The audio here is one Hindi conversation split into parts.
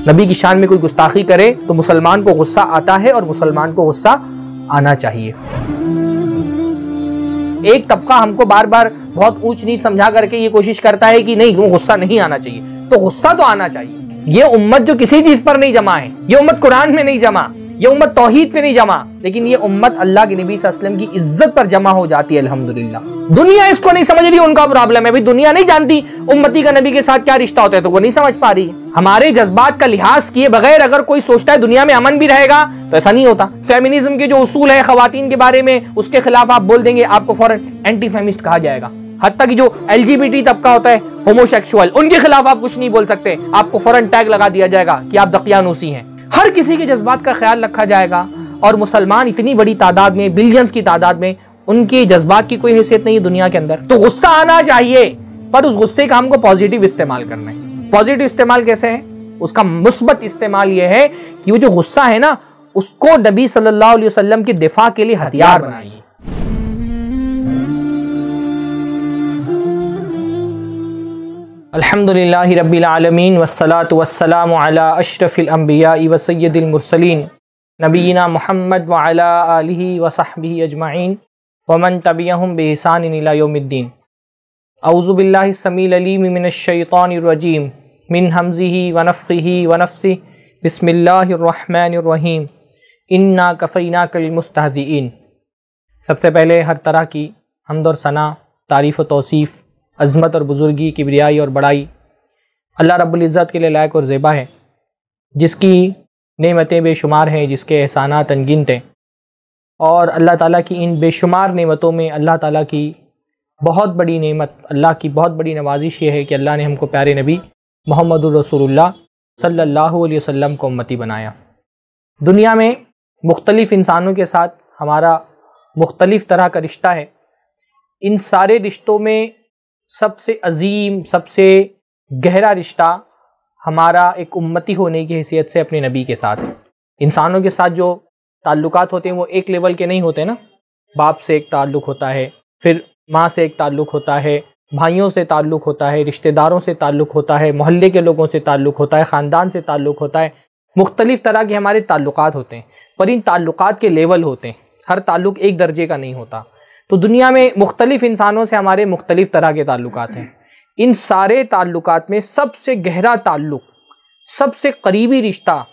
नबी की शान में कोई गुस्ताखी करे तो मुसलमान को गुस्सा आता है और मुसलमान को गुस्सा आना चाहिए। एक तबका हमको बार बार बहुत ऊंच नीच समझा करके ये कोशिश करता है कि नहीं, गुस्सा नहीं आना चाहिए, तो गुस्सा तो आना चाहिए। ये उम्मत जो किसी चीज पर नहीं जमा है, ये उम्मत कुरान में नहीं जमा, ये उम्मत तौहीद पे नहीं जमा, लेकिन ये उम्मत अल्लाह के नबी सल्लल्लाहु अलैहि वसल्लम की इज्जत पर जमा हो जाती है। अल्हम्दुलिल्लाह। दुनिया इसको नहीं समझ रही, उनका प्रॉब्लम है भाई। दुनिया नहीं जानती उम्मती का नबी के साथ क्या रिश्ता होता है, तो वो नहीं समझ पा रही है। हमारे जज्बात का लिहाज किए बगैर अगर कोई सोचता है दुनिया में अमन भी रहेगा तो ऐसा नहीं होता। फेमिनिज्म के जो उसूल है खवातीन के बारे में, उसके खिलाफ आप बोल देंगे, आपको फौरन एंटी फेमिनिस्ट कहा जाएगा। हत्ता कि जो LGBT तबका होता है, होमोसेक्सुअल, उनके खिलाफ आप कुछ नहीं बोल सकते, आपको फौरन टैग लगा दिया जाएगा कि आप दकियानूसी हैं। हर किसी के जज्बात का ख्याल रखा जाएगा और मुसलमान इतनी बड़ी तादाद में, बिलियंस की तादाद में, उनके जज्बात की कोई हैसियत नहीं है दुनिया के अंदर। तो गुस्सा आना चाहिए, पर उस गुस्से का हमको पॉजिटिव इस्तेमाल करना है। पॉजिटिव इस्तेमाल कैसे है? उसका मुस्बत इस्तेमाल यह है कि वो जो गुस्सा है ना, उसको नबी सल्लल्लाहु अलैहि वसल्लम के दिफा के लिए हथियार बनाइए। अल्हम्दुलिल्लाहि रब्बिल आलमीन वस्सलातु वस्सलामु अला अशरफिल अंबिया व सय्यदिल मुरसलीन नबीना मुहम्मद व अला आलिहि व सहबिहि अजमाइन व मन तबिअहुम बिइहसान इला यौमिद्दीन। औज़ु बिल्लाहि समील अलीम मिनश शैतानिर रजीम मिन हमज़िहि व नफ़्ख़िहि व नफ़्सिहि बिस्मिल्लाहिर रहमानिर रहीम इन्ना कफ़ैनाकल मुस्तहज़िईन। सबसे पहले हर तरह की हम्द और सना, तारीफ़ व तौसीफ़, अज़मत और बुज़ुर्गी, किबरियाई और बड़ाई अल्लाह रब्बुल इज़्ज़त के लिए लायक और ज़ेबा है, जिसकी नेमतें बेशुमार हैं, जिसके एहसानात अनगिनत हैं। और अल्लाह ताला की इन बेशुमार नेमतों में अल्लाह ताला की बहुत बड़ी नेमत, अल्लाह की बहुत बड़ी नवाजिश ये है कि अल्लाह ने हमको प्यारे नबी मुहम्मदुर रसूलुल्लाह सल्लल्लाहु अलैहि वसल्लम को उम्मती बनाया। दुनिया में मुख्तलिफ इंसानों के साथ हमारा मुख्तलिफ तरह का रिश्ता है। इन सारे रिश्तों में सबसे अजीम, सबसे गहरा रिश्ता हमारा एक उम्मती होने की हैसियत से अपने नबी के साथ है। इंसानों के साथ जो ताल्लुकात होते हैं वो एक लेवल के नहीं होते ना। बाप से एक ताल्लुक़ होता है, फिर माँ से एक ताल्लुक़ होता है, भाइयों से ताल्लुक़ होता है, रिश्तेदारों से ताल्लुक़ होता है, मोहल्ले के लोगों से ताल्लुक़ होता है, ख़ानदान से ताल्लुक़ होता है। मुख्तलिफ़ तरह के हमारे ताल्लुकात होते हैं, पर इन ताल्लुकात के लेवल होते हैं। हर ताल्लुक़ एक दर्जे का नहीं होता। तो दुनिया में मुख्तलिफ़ इंसानों से हमारे मुख्तलिफ़ तरह के ताल्लुकात हैं। इन सारे ताल्लुकात में सबसे गहरा ताल्लुक़, सबसे करीबी रिश्ता,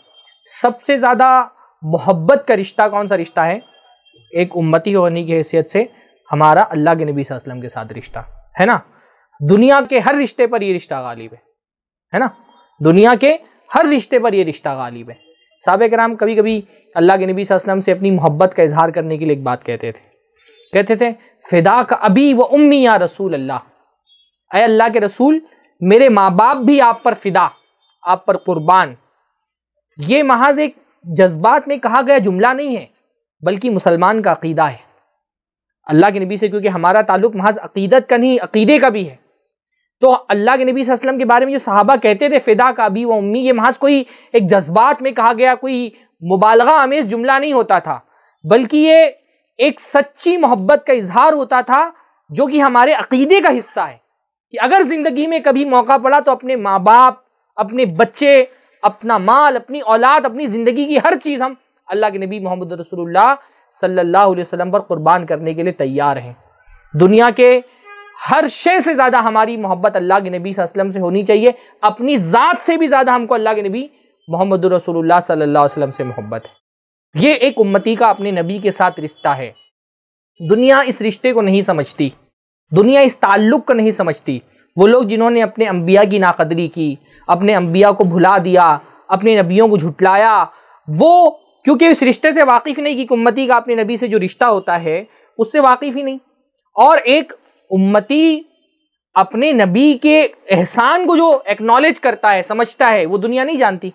सबसे ज़्यादा मोहब्बत का रिश्ता कौन सा रिश्ता है? एक उम्मती होने की हैसियत से हमारा अल्लाह के नबी सल्लल्लाहु अलैहि वसल्लम के साथ रिश्ता है ना। दुनिया के हर रिश्ते पर ये रिश्ता गालिब है ना। दुनिया के हर रिश्ते पर ये रिश्ता गालिब है। साहबे कराम कभी कभी अल्लाह के नबी सल्लल्लाहु अलैहि वसल्लम से अपनी मोहब्बत का इजहार करने के लिए एक बात कहते थे, फ़िदा का अबी व उम्मी या रसूल अल्लाह, अय अल्लाह के रसूल, मेरे माँ बाप भी आप पर फ़िदा, आप पर कुर्बान। ये महज एक जज्बात में कहा गया जुमला नहीं है, बल्कि मुसलमान का अकीदा है अल्लाह के नबी से, क्योंकि हमारा ताल्लुक महज अकीदत का नहीं, अकीदे का भी है। तो अल्लाह के नबी सल्लल्लाहु अलैहि वसल्लम के बारे में जो सहाबा कहते थे फ़िदा का अबी व उम्मी, ये महज कोई एक जज्बात में कहा गया कोई मुबालगा आमेज जुमला नहीं होता था, बल्कि ये एक सच्ची मोहब्बत का इजहार होता था, जो कि हमारे अकीदे का हिस्सा है कि अगर ज़िंदगी में कभी मौका पड़ा तो अपने माँ बाप, अपने बच्चे, अपना माल, अपनी औलाद, अपनी ज़िंदगी की हर चीज़ हम अल्लाह के नबी मोहम्मद रसूलुल्लाह सल्लल्लाहु अलैहि वसल्लम पर कुर्बान करने के लिए तैयार हैं। दुनिया के हर शय से ज़्यादा हमारी मोहब्बत अल्लाह के नबी सल्लल्लाहु अलैहि वसल्लम से होनी चाहिए। अपनी ज़ात से भी ज़्यादा हमको अल्लाह के नबी मोहम्मद रसूलुल्लाह सल्लल्लाहु अलैहि वसल्लम से मोहब्बत है। ये एक उम्मती का अपने नबी के साथ रिश्ता है। दुनिया इस रिश्ते को नहीं समझती, दुनिया इस ताल्लुक़ को नहीं समझती। वो लोग जिन्होंने अपने अंबिया की नाकदरी की, अपने अंबिया को भुला दिया, अपने नबियों को झुटलाया, वो क्योंकि इस रिश्ते से वाकिफ़ नहीं कि उम्मती का अपने नबी से जो रिश्ता होता है उससे वाकिफ़ ही नहीं। और एक उम्मती अपने नबी के एहसान को जो एक्नॉलेज करता है, समझता है, वो दुनिया नहीं जानती,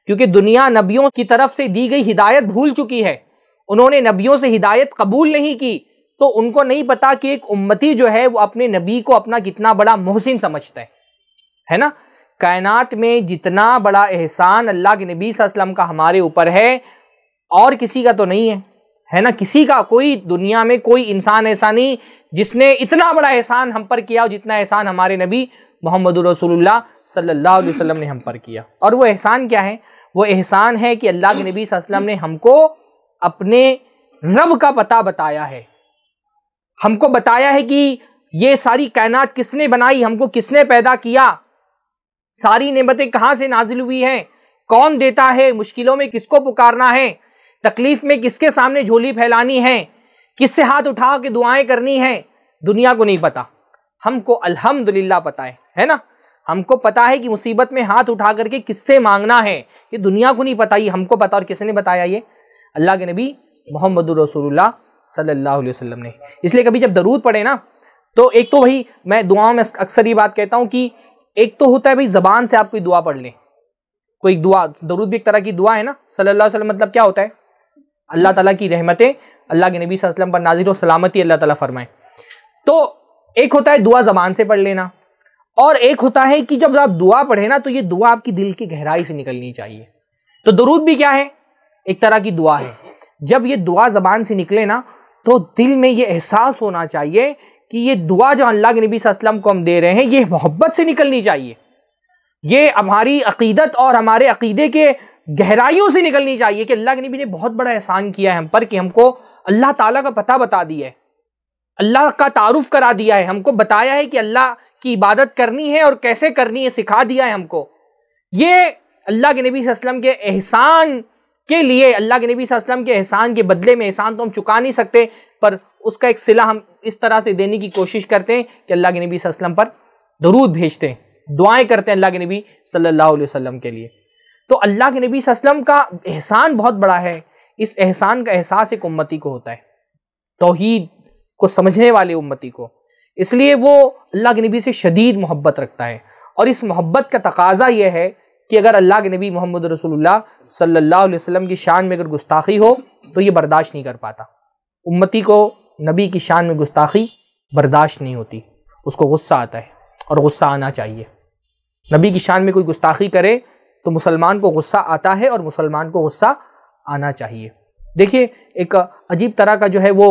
क्योंकि दुनिया नबियों की तरफ से दी गई हिदायत भूल चुकी है। उन्होंने नबियों से हिदायत कबूल नहीं की, तो उनको नहीं पता कि एक उम्मती जो है वो अपने नबी को अपना कितना बड़ा मोहसिन समझता है ना। कायनात में जितना बड़ा एहसान अल्लाह के नबी सल्लल्लाहु अलैहि वसल्लम का हमारे ऊपर है, और किसी का तो नहीं है ना। किसी का, कोई दुनिया में कोई इंसान ऐसा नहीं जिसने इतना बड़ा एहसान हम पर किया जितना एहसान हमारे नबी मोहम्मद रसूलुल्लाह सल्लल्लाहु अलैहि वसल्लम ने हम पर किया। और वो एहसान क्या है? वो एहसान है कि अल्लाह के नबी सल्लल्लाहु अलैहि वसल्लम ने हमको अपने रब का पता बताया है, हमको बताया है कि ये सारी कायनात किसने बनाई, हमको किसने पैदा किया, सारी नेमतें कहाँ से नाजिल हुई हैं, कौन देता है, मुश्किलों में किसको पुकारना है, तकलीफ में किसके सामने झोली फैलानी है, किससे हाथ उठा के दुआएं करनी है। दुनिया को नहीं पता, हमको अल्हम्दुलिल्लाह पता है ना। हमको पता है कि मुसीबत में हाथ उठा करके किससे मांगना है, ये दुनिया को नहीं पता, ये हमको पता। और किसने बताया? ये अल्लाह के नबी मोहम्मदुर रसूलुल्लाह सल्लल्लाहु अलैहि वसल्लम ने। इसलिए कभी जब दरूद पढ़े ना, तो एक तो भाई मैं दुआओं में अक्सर ये बात कहता हूँ कि एक तो होता है भाई ज़बान से आप कोई दुआ पढ़ लें, कोई दुआ, दरूद भी एक तरह की दुआ है ना। सल्लल्लाहु अलैहि वसल्लम मतलब क्या होता है? अल्लाह ताला की रहमतें अल्लाह के नबी सल्लल्लाहु अलैहि वसल्लम पर नाज़िल हो, सलामती अल्लाह ताला फरमाए। तो एक होता है दुआ ज़बान से पढ़ लेना, और एक होता है कि जब आप दुआ पढ़े ना, तो ये दुआ आपकी दिल की गहराई से निकलनी चाहिए। तो दरूद भी क्या है? एक तरह की दुआ है। जब ये दुआ ज़बान से निकले ना, तो दिल में ये एहसास होना चाहिए कि ये दुआ जो अल्लाह के नबी सल्लल्लाहु अलैहि वसल्लम को हम दे रहे हैं, ये मोहब्बत से निकलनी चाहिए, ये हमारी अकीदत और हमारे अकीदे के गहराइयों से निकलनी चाहिए कि अल्लाह के नबी ने बहुत बड़ा एहसान किया है हम पर, कि हमको अल्लाह ताला का पता बता दिया है, अल्लाह का तारुफ करा दिया है, हमको बताया है कि अल्लाह की इबादत करनी है और कैसे करनी है, सिखा दिया है हमको। ये अल्लाह के नबी सल्लल्लाहु अलैहि वसल्लम के एहसान के लिए, अल्लाह के नबी सल्लल्लाहु अलैहि वसल्लम के एहसान के बदले में, एहसान तो हम चुका नहीं सकते, पर उसका एक सिला हम इस तरह से देने की कोशिश करते हैं कि अल्लाह के नबी सल्लल्लाहु अलैहि वसल्लम पर दरूद भेजते हैं, दुआएं करते हैं अल्लाह के नबी सल्लल्लाहु अलैहि वसल्लम के लिए। तो अल्लाह के नबी सल्लल्लाहु अलैहि वसल्लम का एहसान बहुत बड़ा है। इस एहसान का एहसास एक उम्मती को होता है, तौहीद को समझने वाले उम्मती को। इसलिए वो अल्लाह के नबी से शदीद मोहब्बत रखता है, और इस मोहब्बत का तकाजा यह है कि अगर अल्लाह के नबी मोहम्मद रसूलुल्लाह सल्लल्लाहु अलैहि वसल्लम की शान में अगर गुस्ताखी हो, तो ये बर्दाश्त नहीं कर पाता। उम्मती को नबी की शान में गुस्ताखी बर्दाश्त नहीं होती, उसको गुस्सा आता है, और गुस्सा आना चाहिए। नबी की शान में कोई गुस्ताखी करे तो मुसलमान को गुस्सा आता है, और मुसलमान को गुस्सा आना चाहिए। देखिए, एक अजीब तरह का जो है वो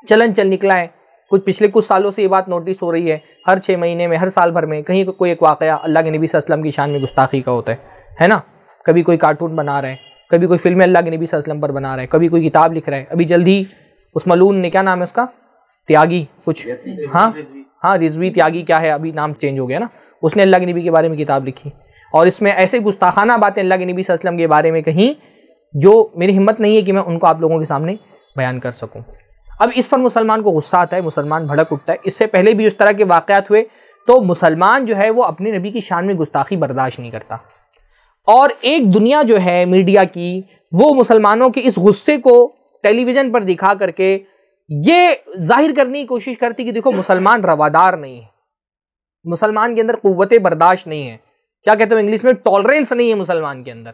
चलन चल निकला है, पिछले कुछ सालों से ये बात नोटिस हो रही है, हर 6 महीने में, हर साल भर में कहीं कोई एक वाक़या अल्लाह के नबी सल्लल्लाहु अलैहि वसल्लम की शान में गुस्ताखी का होता है ना। कभी कोई कार्टून बना रहा है, कभी कोई फिल्में अल्लाह के नबी सल्लल्लाहु अलैहि वसल्लम पर बना रहा है, कभी कोई किताब लिख रहा है। अभी जल्दी उस मलून ने, क्या नाम है उसका, त्यागी कुछ, हाँ रिजवी त्यागी क्या है, अभी नाम चेंज हो गया ना, उसने अल्लाह के नबी के बारे में किताब लिखी, और इसमें ऐसे गुस्ताखाना बातें अल्लाह के नबी सल्लल्लाहु अलैहि वसल्लम के बारे में कहीं, जो मेरी हिम्मत नहीं है कि मैं उनको आप लोगों के सामने बयान कर सकूं। अब इस पर मुसलमान को गुस्सा आता है, मुसलमान भड़क उठता है। इससे पहले भी इस तरह के वाक़यात हुए, तो मुसलमान जो है वो अपने नबी की शान में गुस्ताखी बर्दाश्त नहीं करता, और एक दुनिया जो है मीडिया की, वो मुसलमानों के इस गुस्से को टेलीविज़न पर दिखा करके ये जाहिर करने की कोशिश करती कि देखो मुसलमान रवादार नहीं है, मुसलमान के अंदर कुव्वत बर्दाश्त नहीं है, क्या कहते हो इंग्लिश में, टॉलरेंस नहीं है मुसलमान के अंदर,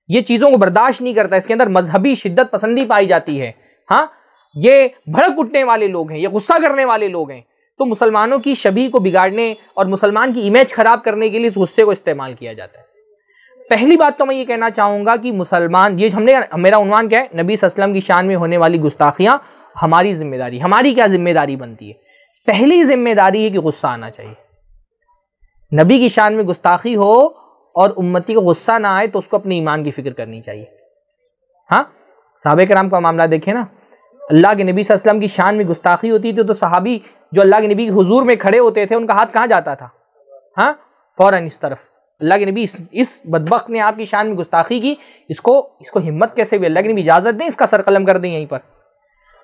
ये चीज़ों को बर्दाश्त नहीं करता, इसके अंदर मजहबी शिद्दत पसंदी पाई जाती है। हाँ, ये भड़क उठने वाले लोग हैं, ये गुस्सा करने वाले लोग हैं। तो मुसलमानों की छवि को बिगाड़ने और मुसलमान की इमेज खराब करने के लिए इस गुस्से को इस्तेमाल किया जाता है। पहली बात तो मैं ये कहना चाहूँगा कि मुसलमान, ये मेरा उन्वान क्या है, नबी सल्लल्लाहु अलैहि वसल्लम की शान में होने वाली गुस्ताखियाँ हमारी जिम्मेदारी, हमारी क्या जिम्मेदारी बनती है? पहली जिम्मेदारी है कि गुस्सा आना चाहिए। नबी की शान में गुस्ताखी हो और उम्मती को गुस्सा ना आए, तो उसको अपने ईमान की फिक्र करनी चाहिए। हाँ, सहाबे कराम का मामला देखें ना, अल्लाह के नबी सल्लल्लाहु अलैहि वसल्लम की शान में गुस्ताखी होती थी तो सहाबी जो अल्लाह के नबी के हुजूर में खड़े होते थे, उनका हाथ कहाँ जाता था? हाँ, फौरन इस तरफ। अल्लाह के नबी इस बदबख्त ने आपकी शान में गुस्ताखी की, इसको हिम्मत कैसे हुई? अल्लाह के नबी इजाज़त दें, इसका सरकलम कर दें यहीं पर।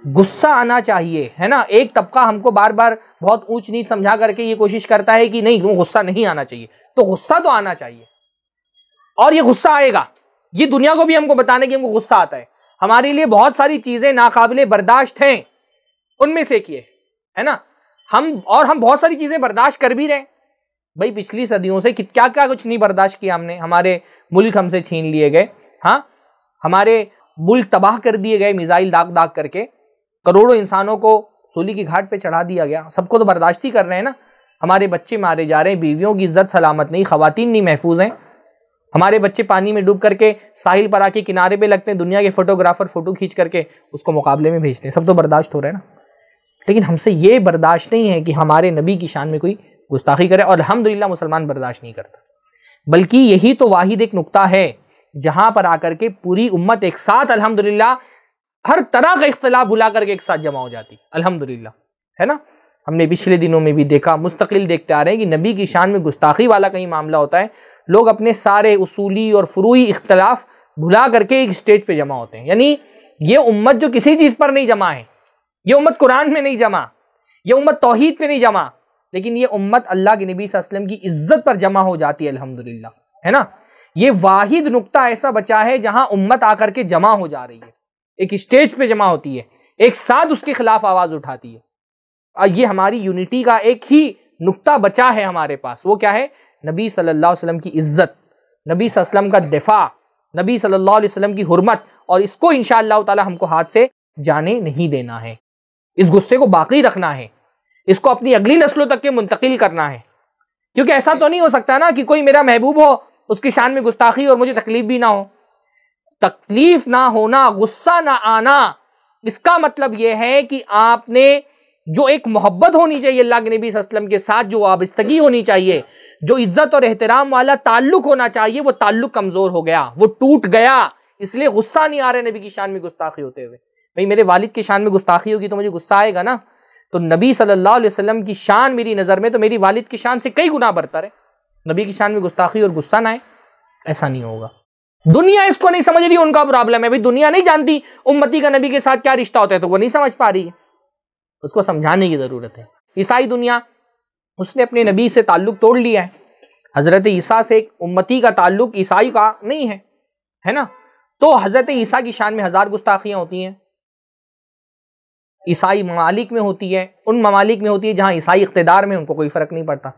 गुस्सा आना चाहिए, है ना। एक तबका हमको बार बार बहुत ऊंच नीच समझा करके ये कोशिश करता है कि नहीं, गुस्सा नहीं आना चाहिए, तो गुस्सा तो आना चाहिए, और ये गुस्सा आएगा, ये दुनिया को भी हमको बताने की हमको गुस्सा आता है। हमारे लिए बहुत सारी चीजें नाकाबिले बर्दाश्त हैं, उनमें से एक ये है ना, हम बहुत सारी चीजें बर्दाश्त कर भी रहे हैं भाई। पिछली सदियों से क्या क्या कुछ नहीं बर्दाश्त किया हमने। हमारे मुल्क हमसे छीन लिए गए, हाँ, हमारे मुल्क तबाह कर दिए गए, मिसाइल दाग दाग करके करोड़ों इंसानों को सूली की घाट पे चढ़ा दिया गया। सबको तो बर्दाश्त ही कर रहे हैं ना। हमारे बच्चे मारे जा रहे हैं, बीवियों की इज्जत सलामत नहीं, खवातीन नहीं महफूज हैं। हमारे बच्चे पानी में डूब करके साहिल पर आके किनारे पे लगते हैं, दुनिया के फोटोग्राफर फोटो खींच करके उसको मुकाबले में भेजते हैं। सब तो बर्दाश्त हो रहा है ना, लेकिन हमसे ये बर्दाश्त नहीं है कि हमारे नबी की शान में कोई गुस्ताखी करे, और अल्हम्दुलिल्लाह मुसलमान बर्दाश्त नहीं करता। बल्कि यही तो वाहिद एक नुक्ता है जहां पर आकर के पूरी उम्मत एक साथ अल्हम्दुलिल्लाह हर तरह का इख्तिलाफ भुला करके एक साथ जमा हो जाती, अल्हम्दुलिल्लाह, है ना। हमने पिछले दिनों में भी देखा, मुस्तकिल देखते आ रहे हैं कि नबी की शान में गुस्ताखी वाला कहीं मामला होता है, लोग अपने सारे उसूली और फुरूई इख्तिलाफ भुला करके एक स्टेज पे जमा होते हैं। यानी ये उम्मत जो किसी चीज पर नहीं जमा है, ये उम्मत कुरान में नहीं जमा, ये उम्मत तौहीद पे नहीं जमा, लेकिन ये उम्मत अल्लाह के नबी सल्लल्लाहु अलैहि वसल्लम की इज्जत पर जमा हो जाती है, अल्हम्दुलिल्लाह, है ना। ये वाहिद नुक्ता ऐसा बचा है जहां उम्मत आकर के जमा हो जा रही है, एक स्टेज पे जमा होती है, एक साथ उसके खिलाफ आवाज उठाती है। और ये हमारी यूनिटी का एक ही नुक्ता बचा है हमारे पास, वो क्या है? नबी सल्लल्लाहु अलैहि वसल्लम की इज्जत, नबी सल्लल्लाहु अलैहि वसल्लम का दिफा, नबी सल्लल्लाहु अलैहि वसल्लम की हुर्मत, और इसको इंशाअल्लाह ताला हमको हाथ से जाने नहीं देना है। इस गुस्से को बाकी रखना है, इसको अपनी अगली नस्लों तक के मुंतकिल करना है। क्योंकि ऐसा तो नहीं हो सकता ना कि कोई मेरा महबूब हो, उसकी शान में गुस्ताखी और मुझे तकलीफ भी ना हो। तकलीफ ना होना, गुस्सा ना आना, इसका मतलब यह है कि आपने जो एक मोहब्बत होनी चाहिए अल्लाह के नबी सल्लल्लाहु अलैहि वसल्लम के साथ, जो वाबस्तगी होनी चाहिए, जो इज्जत और एहतराम वाला ताल्लुक होना चाहिए, वो ताल्लुक कमजोर हो गया, वो टूट गया। इसलिए गुस्सा नहीं आ रहा नबी की शान में गुस्ताखी होते हुए। भाई मेरे वालिद की शान में गुस्ताखी होगी तो मुझे गुस्सा आएगा ना। तो नबी सल्लल्लाहु अलैहि वसल्लम की शान मेरी नज़र में तो मेरी वालिद की शान से कई गुना बरतर है। नबी की शान में गुस्ताखी और गुस्सा ना आए, ऐसा नहीं होगा। दुनिया इसको नहीं समझ रही, उनका प्रॉब्लम है। भाई दुनिया नहीं जानती उम्मती का नबी के साथ क्या रिश्ता होता है, तो वो नहीं समझ पा रही है, उसको समझाने की जरूरत है। ईसाई दुनिया, उसने अपने नबी से ताल्लुक तोड़ लिया है। हजरत ईसा से एक उम्मती का ताल्लुक ईसाई का नहीं है, है ना। तो हजरत ईसा की शान में 1000 गुस्ताखियां होती हैं, ईसाई ममालिक में होती है, उन ममालिक में होती है जहां ईसाई इख्तिदार में, उनको कोई फर्क नहीं पड़ता।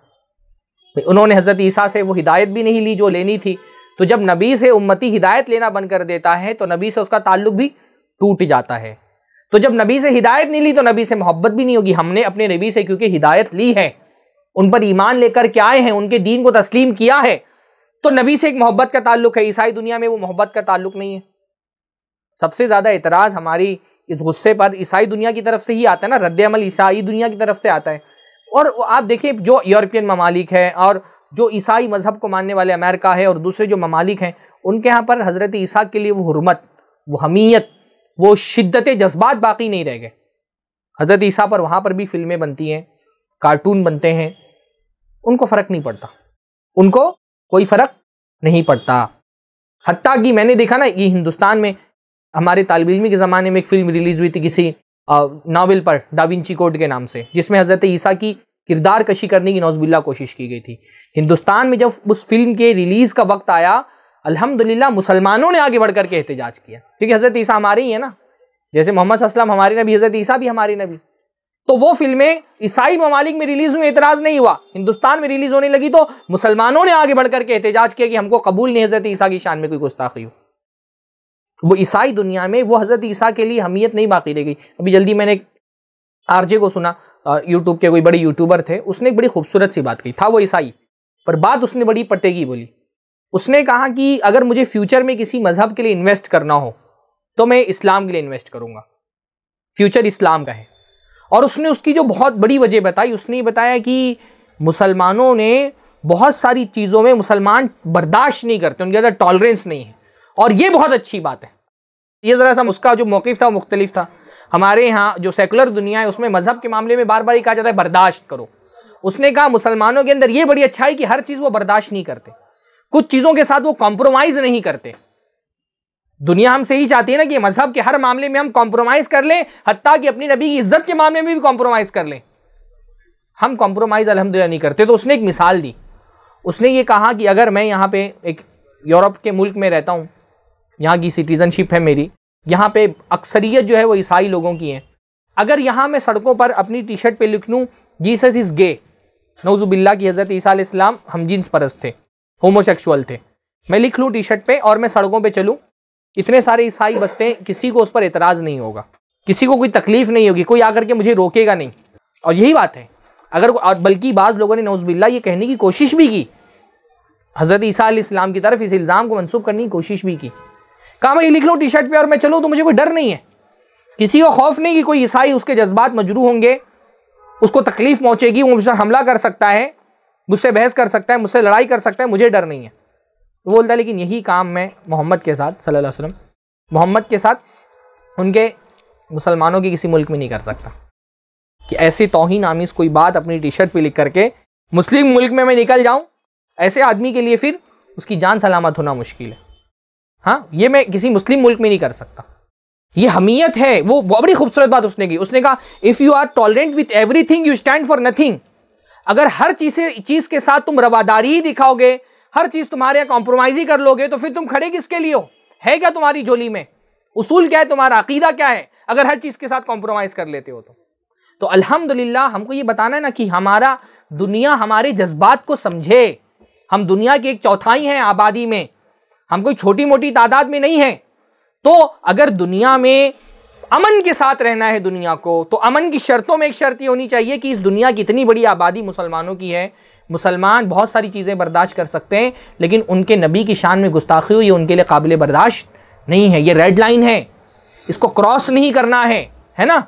उन्होंने हजरत ईसा से वो हिदायत भी नहीं ली जो लेनी थी। तो जब नबी से उम्मती हिदायत लेना बंद कर देता है तो नबी से उसका ताल्लुक भी टूट जाता है। तो जब नबी से हिदायत नहीं ली तो नबी से मोहब्बत भी नहीं होगी। हमने अपने नबी से क्योंकि हिदायत ली है, उन पर ईमान लेकर के आए हैं, उनके दीन को तस्लीम किया है, तो नबी से एक मोहब्बत का ताल्लुक है। ईसाई दुनिया में वो मोहब्बत का ताल्लुक नहीं है। सबसे ज्यादा एतराज हमारी इस गुस्से पर ईसाई दुनिया की तरफ से ही आता है ना, रद्द अमल ईसाई दुनिया की तरफ से आता है। और आप देखिए जो यूरोपियन ममालिक है और जो ईसाई मजहब को मानने वाले अमेरिका है और दूसरे जो ममालिक हैं, उनके यहाँ पर हजरत ईसा के लिए वो हुर्मत, वो हमीयत, वो शिद्दत जज्बात बाकी नहीं रह गए। हजरत ईसा पर वहाँ पर भी फिल्में बनती हैं, कार्टून बनते हैं, उनको फ़र्क नहीं पड़ता, उनको कोई फ़र्क नहीं पड़ता। हत्ता कि मैंने देखा ना, ये हिंदुस्तान में हमारे तालिब इल्मी के ज़माने में एक फिल्म रिलीज़ हुई थी किसी नावल पर, डा विंची कोड के नाम से, जिसमें हजरत ईसा की किरदार कशी करने की नौज़ुबिल्लाह कोशिश की गई थी। हिंदुस्तान में जब उस फिल्म के रिलीज़ का वक्त आया, अल्हम्दुलिल्लाह मुसलमानों ने आगे बढ़कर के एहतजाज किया, क्योंकि हजरत ईसा हमारे ही है ना, जैसे मोहम्मद सल्लल्लाहु अलैहि वसल्लम हमारे नबी, हजरत ईसा भी हमारे नबी। तो वो फिल्में ईसाई ममालिक में रिलीज हुई, एतराज़ नहीं हुआ। हिंदुस्तान में रिलीज होने लगी तो मुसलमानों ने आगे बढ़कर के एहतजाज किया कि हमको कबूल नहीं हजरत ईसा की शान में कोई गुस्ताखी हो। वो ईसाई दुनिया में वो हजरत ईसा के लिए हमीयत नहीं बाकी रह गई। अभी जल्दी मैंने एक आरजे को सुना, यूट्यूब के कोई बड़े यूट्यूबर थे, उसने एक बड़ी खूबसूरत सी बात कही, था वो ईसाई, पर बात उसने बड़ी पट्टे की बोली। उसने कहा कि अगर मुझे फ्यूचर में किसी मजहब के लिए इन्वेस्ट करना हो तो मैं इस्लाम के लिए इन्वेस्ट करूंगा, फ्यूचर इस्लाम का है। और उसने उसकी जो बहुत बड़ी वजह बताई, उसने बताया कि मुसलमानों ने बहुत सारी चीज़ों में मुसलमान बर्दाश्त नहीं करते, उनके अंदर टॉलरेंस नहीं है, और ये बहुत अच्छी बात है। ये ज़रा सा उसका जो मौक़िफ़ था वो मुख्तलिफ था। हमारे यहाँ जो सेकुलर दुनिया है उसमें मजहब के मामले में बार बार ही कहा जाता है बर्दाश्त करो। उसने कहा मुसलमानों के अंदर ये बड़ी अच्छाई कि हर चीज़ वो बर्दाश्त नहीं करते, कुछ चीज़ों के साथ वो कॉम्प्रोमाइज़ नहीं करते। दुनिया हमसे ही चाहती है ना कि मजहब के हर मामले में हम कॉम्प्रोमाइज़ कर लें, हत्ता कि अपनी नबी की इज्जत के मामले में भी कॉम्प्रोमाइज़ कर लें। हम कॉम्प्रोमाइज़ अल्हम्दुलिल्लाह नहीं करते। तो उसने एक मिसाल दी, उसने ये कहा कि अगर मैं यहाँ पे एक यूरोप के मुल्क में रहता हूँ, यहाँ की सिटीज़नशिप है मेरी, यहाँ पे अक्सरियत जो है वो ईसाई लोगों की है। अगर यहाँ मैं सड़कों पर अपनी टी शर्ट पे लिख लूँ जीसस इज़ गे, नौज़ुबिल्लाह की हज़रत ईसा अलैहिस्सलाम हम जिन्स परस्त थे, होमोसेक्सुअल थे, मैं लिख लूँ टी शर्ट पे और मैं सड़कों पे चलूँ, इतने सारे ईसाई बसते हैं, किसी को उस पर एतराज़ नहीं होगा, किसी को कोई तकलीफ़ नहीं होगी, कोई आकर के मुझे रोकेगा नहीं। और यही बात है। अगर बल्कि बाज़ लोगों ने नौज़ुबिल्लाह ये कहने की कोशिश भी की, हज़रत ईसा अलैहिस्सलाम की तरफ इस इल्ज़ाम को मंसूब करने की कोशिश भी की, कहा मैं ये लिख लूँ टी शर्ट पे और मैं चलूँ तो मुझे कोई डर नहीं है, किसी को खौफ नहीं कि कोई ईसाई उसके जज्बात मजरू होंगे, उसको तकलीफ़ पहुँचेगी, वो मुझ पर हमला कर सकता है, मुझसे बहस कर सकता है, मुझसे लड़ाई कर सकता है, मुझे डर नहीं है। तो बोलता है लेकिन यही काम मैं मोहम्मद के साथ सल्लल्लाहु अलैहि वसल्लम, मोहम्मद के साथ उनके मुसलमानों के किसी मुल्क में नहीं कर सकता कि ऐसी तौहीन आमीज़ कोई बात अपनी टी शर्ट पे लिख करके मुस्लिम मुल्क में मैं निकल जाऊं, ऐसे आदमी के लिए फिर उसकी जान सलामत होना मुश्किल है। हाँ, ये मैं किसी मुस्लिम मुल्क में नहीं कर सकता। ये हमीयत है। वो बड़ी खूबसूरत बात उसने की, उसने कहा if you are tolerant with everything you stand for nothing. अगर हर चीज़ के साथ तुम रवादारी ही दिखाओगे, हर चीज़ तुम्हारे यहाँ कॉम्प्रोमाइज़ ही कर लोगे, तो फिर तुम खड़े किसके लिए हो? है क्या तुम्हारी झोली में? उसूल क्या है तुम्हारा? अकीदा क्या है अगर हर चीज़ के साथ कॉम्प्रोमाइज़ कर लेते हो तो अल्हम्दुलिल्लाह हमको ये बताना है ना कि हमारा दुनिया हमारे जज्बात को समझे। हम दुनिया की 1/4 हैं आबादी में, हम कोई छोटी मोटी तादाद में नहीं है। तो अगर दुनिया में अमन के साथ रहना है दुनिया को, तो अमन की शर्तों में एक शर्त ये होनी चाहिए कि इस दुनिया की इतनी बड़ी आबादी मुसलमानों की है, मुसलमान बहुत सारी चीज़ें बर्दाश्त कर सकते हैं, लेकिन उनके नबी की शान में गुस्ताखी हुई, ये उनके लिए काबिल बर्दाश्त नहीं है। ये रेड लाइन है, इसको क्रॉस नहीं करना है ना।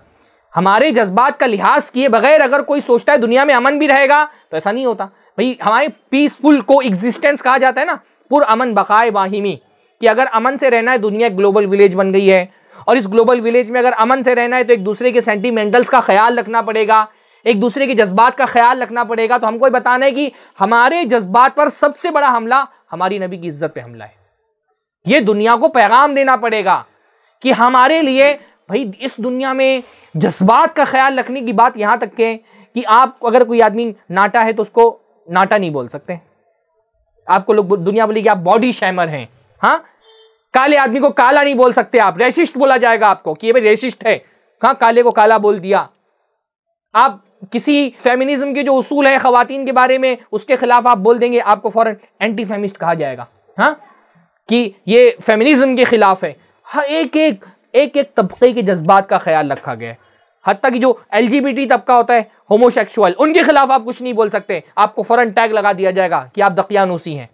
हमारे जज्बात का लिहाज किए बगैर अगर कोई सोचता है दुनिया में अमन भी रहेगा, तो ऐसा नहीं होता भाई। हमारे पीसफुल को एग्जिस्टेंस कहा जाता है ना, पुर अमन बकाए बाहिमी, कि अगर अमन से रहना है, दुनिया एक ग्लोबल विलेज बन गई है, और इस ग्लोबल विलेज में अगर अमन से रहना है तो एक दूसरे के सेंटिमेंटल्स का ख्याल रखना पड़ेगा, एक दूसरे के जज्बात का ख्याल रखना पड़ेगा। तो हमको बताना है कि हमारे जज्बात पर सबसे बड़ा हमला हमारी नबी की इज्जत पे हमला है। ये दुनिया को पैगाम देना पड़ेगा कि हमारे लिए भाई इस दुनिया में जज्बात का ख्याल रखने की बात यहां तक के कि आप अगर कोई आदमी नाटा है तो उसको नाटा नहीं बोल सकते। आपको लोग दुनिया बोलेगी आप बॉडी शैमर हैं। हाँ, काले आदमी को काला नहीं बोल सकते आप, रेसिस्ट बोला जाएगा आपको कि ये भाई रेसिस्ट है। हाँ, काले को काला बोल दिया। आप किसी फेमिनिज्म के जो उसूल है खवातीन के बारे में, उसके खिलाफ आप बोल देंगे, आपको फौरन एंटी फेमिनिस्ट कहा जाएगा। हाँ, कि ये फेमिनिज्म के खिलाफ है। हाँ, एक तबके के जज्बात का ख्याल रखा गया है। हत्ता कि जो LGBT तबका होता है, होमोसेक्सुअल, उनके खिलाफ आप कुछ नहीं बोल सकते, आपको फौरन टैग लगा दिया जाएगा कि आप दकियानूसी हैं।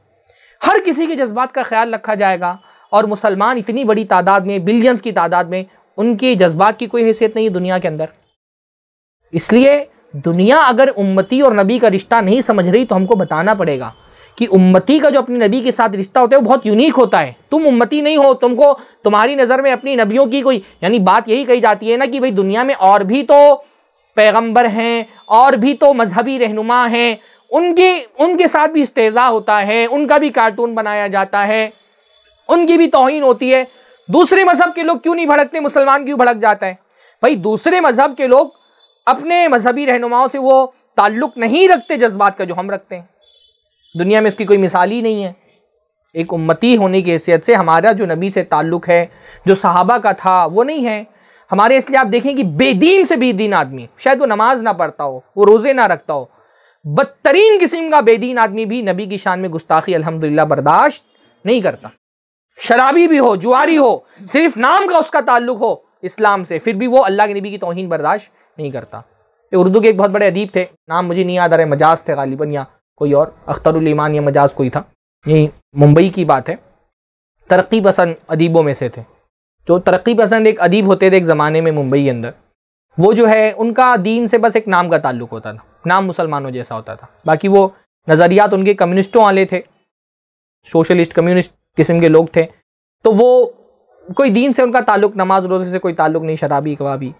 हर किसी के जज्बात का ख्याल रखा जाएगा, और मुसलमान इतनी बड़ी तादाद में, बिलियंस की तादाद में, उनके जज्बात की कोई हैसियत नहीं है दुनिया के अंदर। इसलिए दुनिया अगर उम्मती और नबी का रिश्ता नहीं समझ रही तो हमको बताना पड़ेगा कि उम्मती का जो अपने नबी के साथ रिश्ता होता है वो बहुत यूनिक होता है। तुम उम्मती नहीं हो, तुमको तुम्हारी नज़र में अपनी नबियों की कोई, यानी बात यही कही जाती है ना कि भाई दुनिया में और भी तो पैगंबर हैं, और भी तो मजहबी रहनुमा हैं, उनके साथ भी इस्तेज़ा होता है, उनका भी कार्टून बनाया जाता है, उनकी भी तौहीन होती है। दूसरे मजहब के लोग क्यों नहीं भड़कते, मुसलमान क्यों भड़क जाता है? भाई दूसरे मजहब के लोग अपने मजहबी रहनुमाओं से वो ताल्लुक़ नहीं रखते जज्बात का जो हम रखते हैं। दुनिया में इसकी कोई मिसाल ही नहीं है। एक उम्मती होने की हैसियत से हमारा जो नबी से ताल्लुक़ है, जो सहाबा का था, वो नहीं है हमारे। इसलिए आप देखें कि बेदीन से बेदीन आदमी, शायद वो नमाज ना पढ़ता हो, वो रोज़े ना रखता हो, बदतरीन किस्म का बेदीन आदमी भी नबी की शान में गुस्ताखी अल्हम्दुलिल्लाह बर्दाश्त नहीं करता। शराबी भी हो, जुआरी हो, सिर्फ नाम का उसका ताल्लुक़ हो इस्लाम से, फिर भी वो अल्लाह के नबी की तौहीन बर्दाश्त नहीं करता। उर्दू के एक बहुत बड़े अदीब थे, नाम मुझे नहीं याद आ रहा है, मजाज थे गालिबन या कोई और, अख्तरुल ईमान या मजाज कोई था, यही मुंबई की बात है। तरक्की पसंद अदीबों में से थे। जो तरक्की पसंद एक अदीब होते थे एक ज़माने में मुंबई के अंदर, वो जो है उनका दीन से बस एक नाम का ताल्लुक़ होता था, नाम मुसलमानों जैसा होता था, बाकी वो नज़रियात उनके कम्युनिस्टों वाले थे, सोशलिस्ट कम्युनिस्ट किस्म के लोग थे। तो वो कोई दीन से उनका ताल्लुक़, नमाज रोज़े से कोई ताल्लुक़ नहीं, शराबी कबाबी।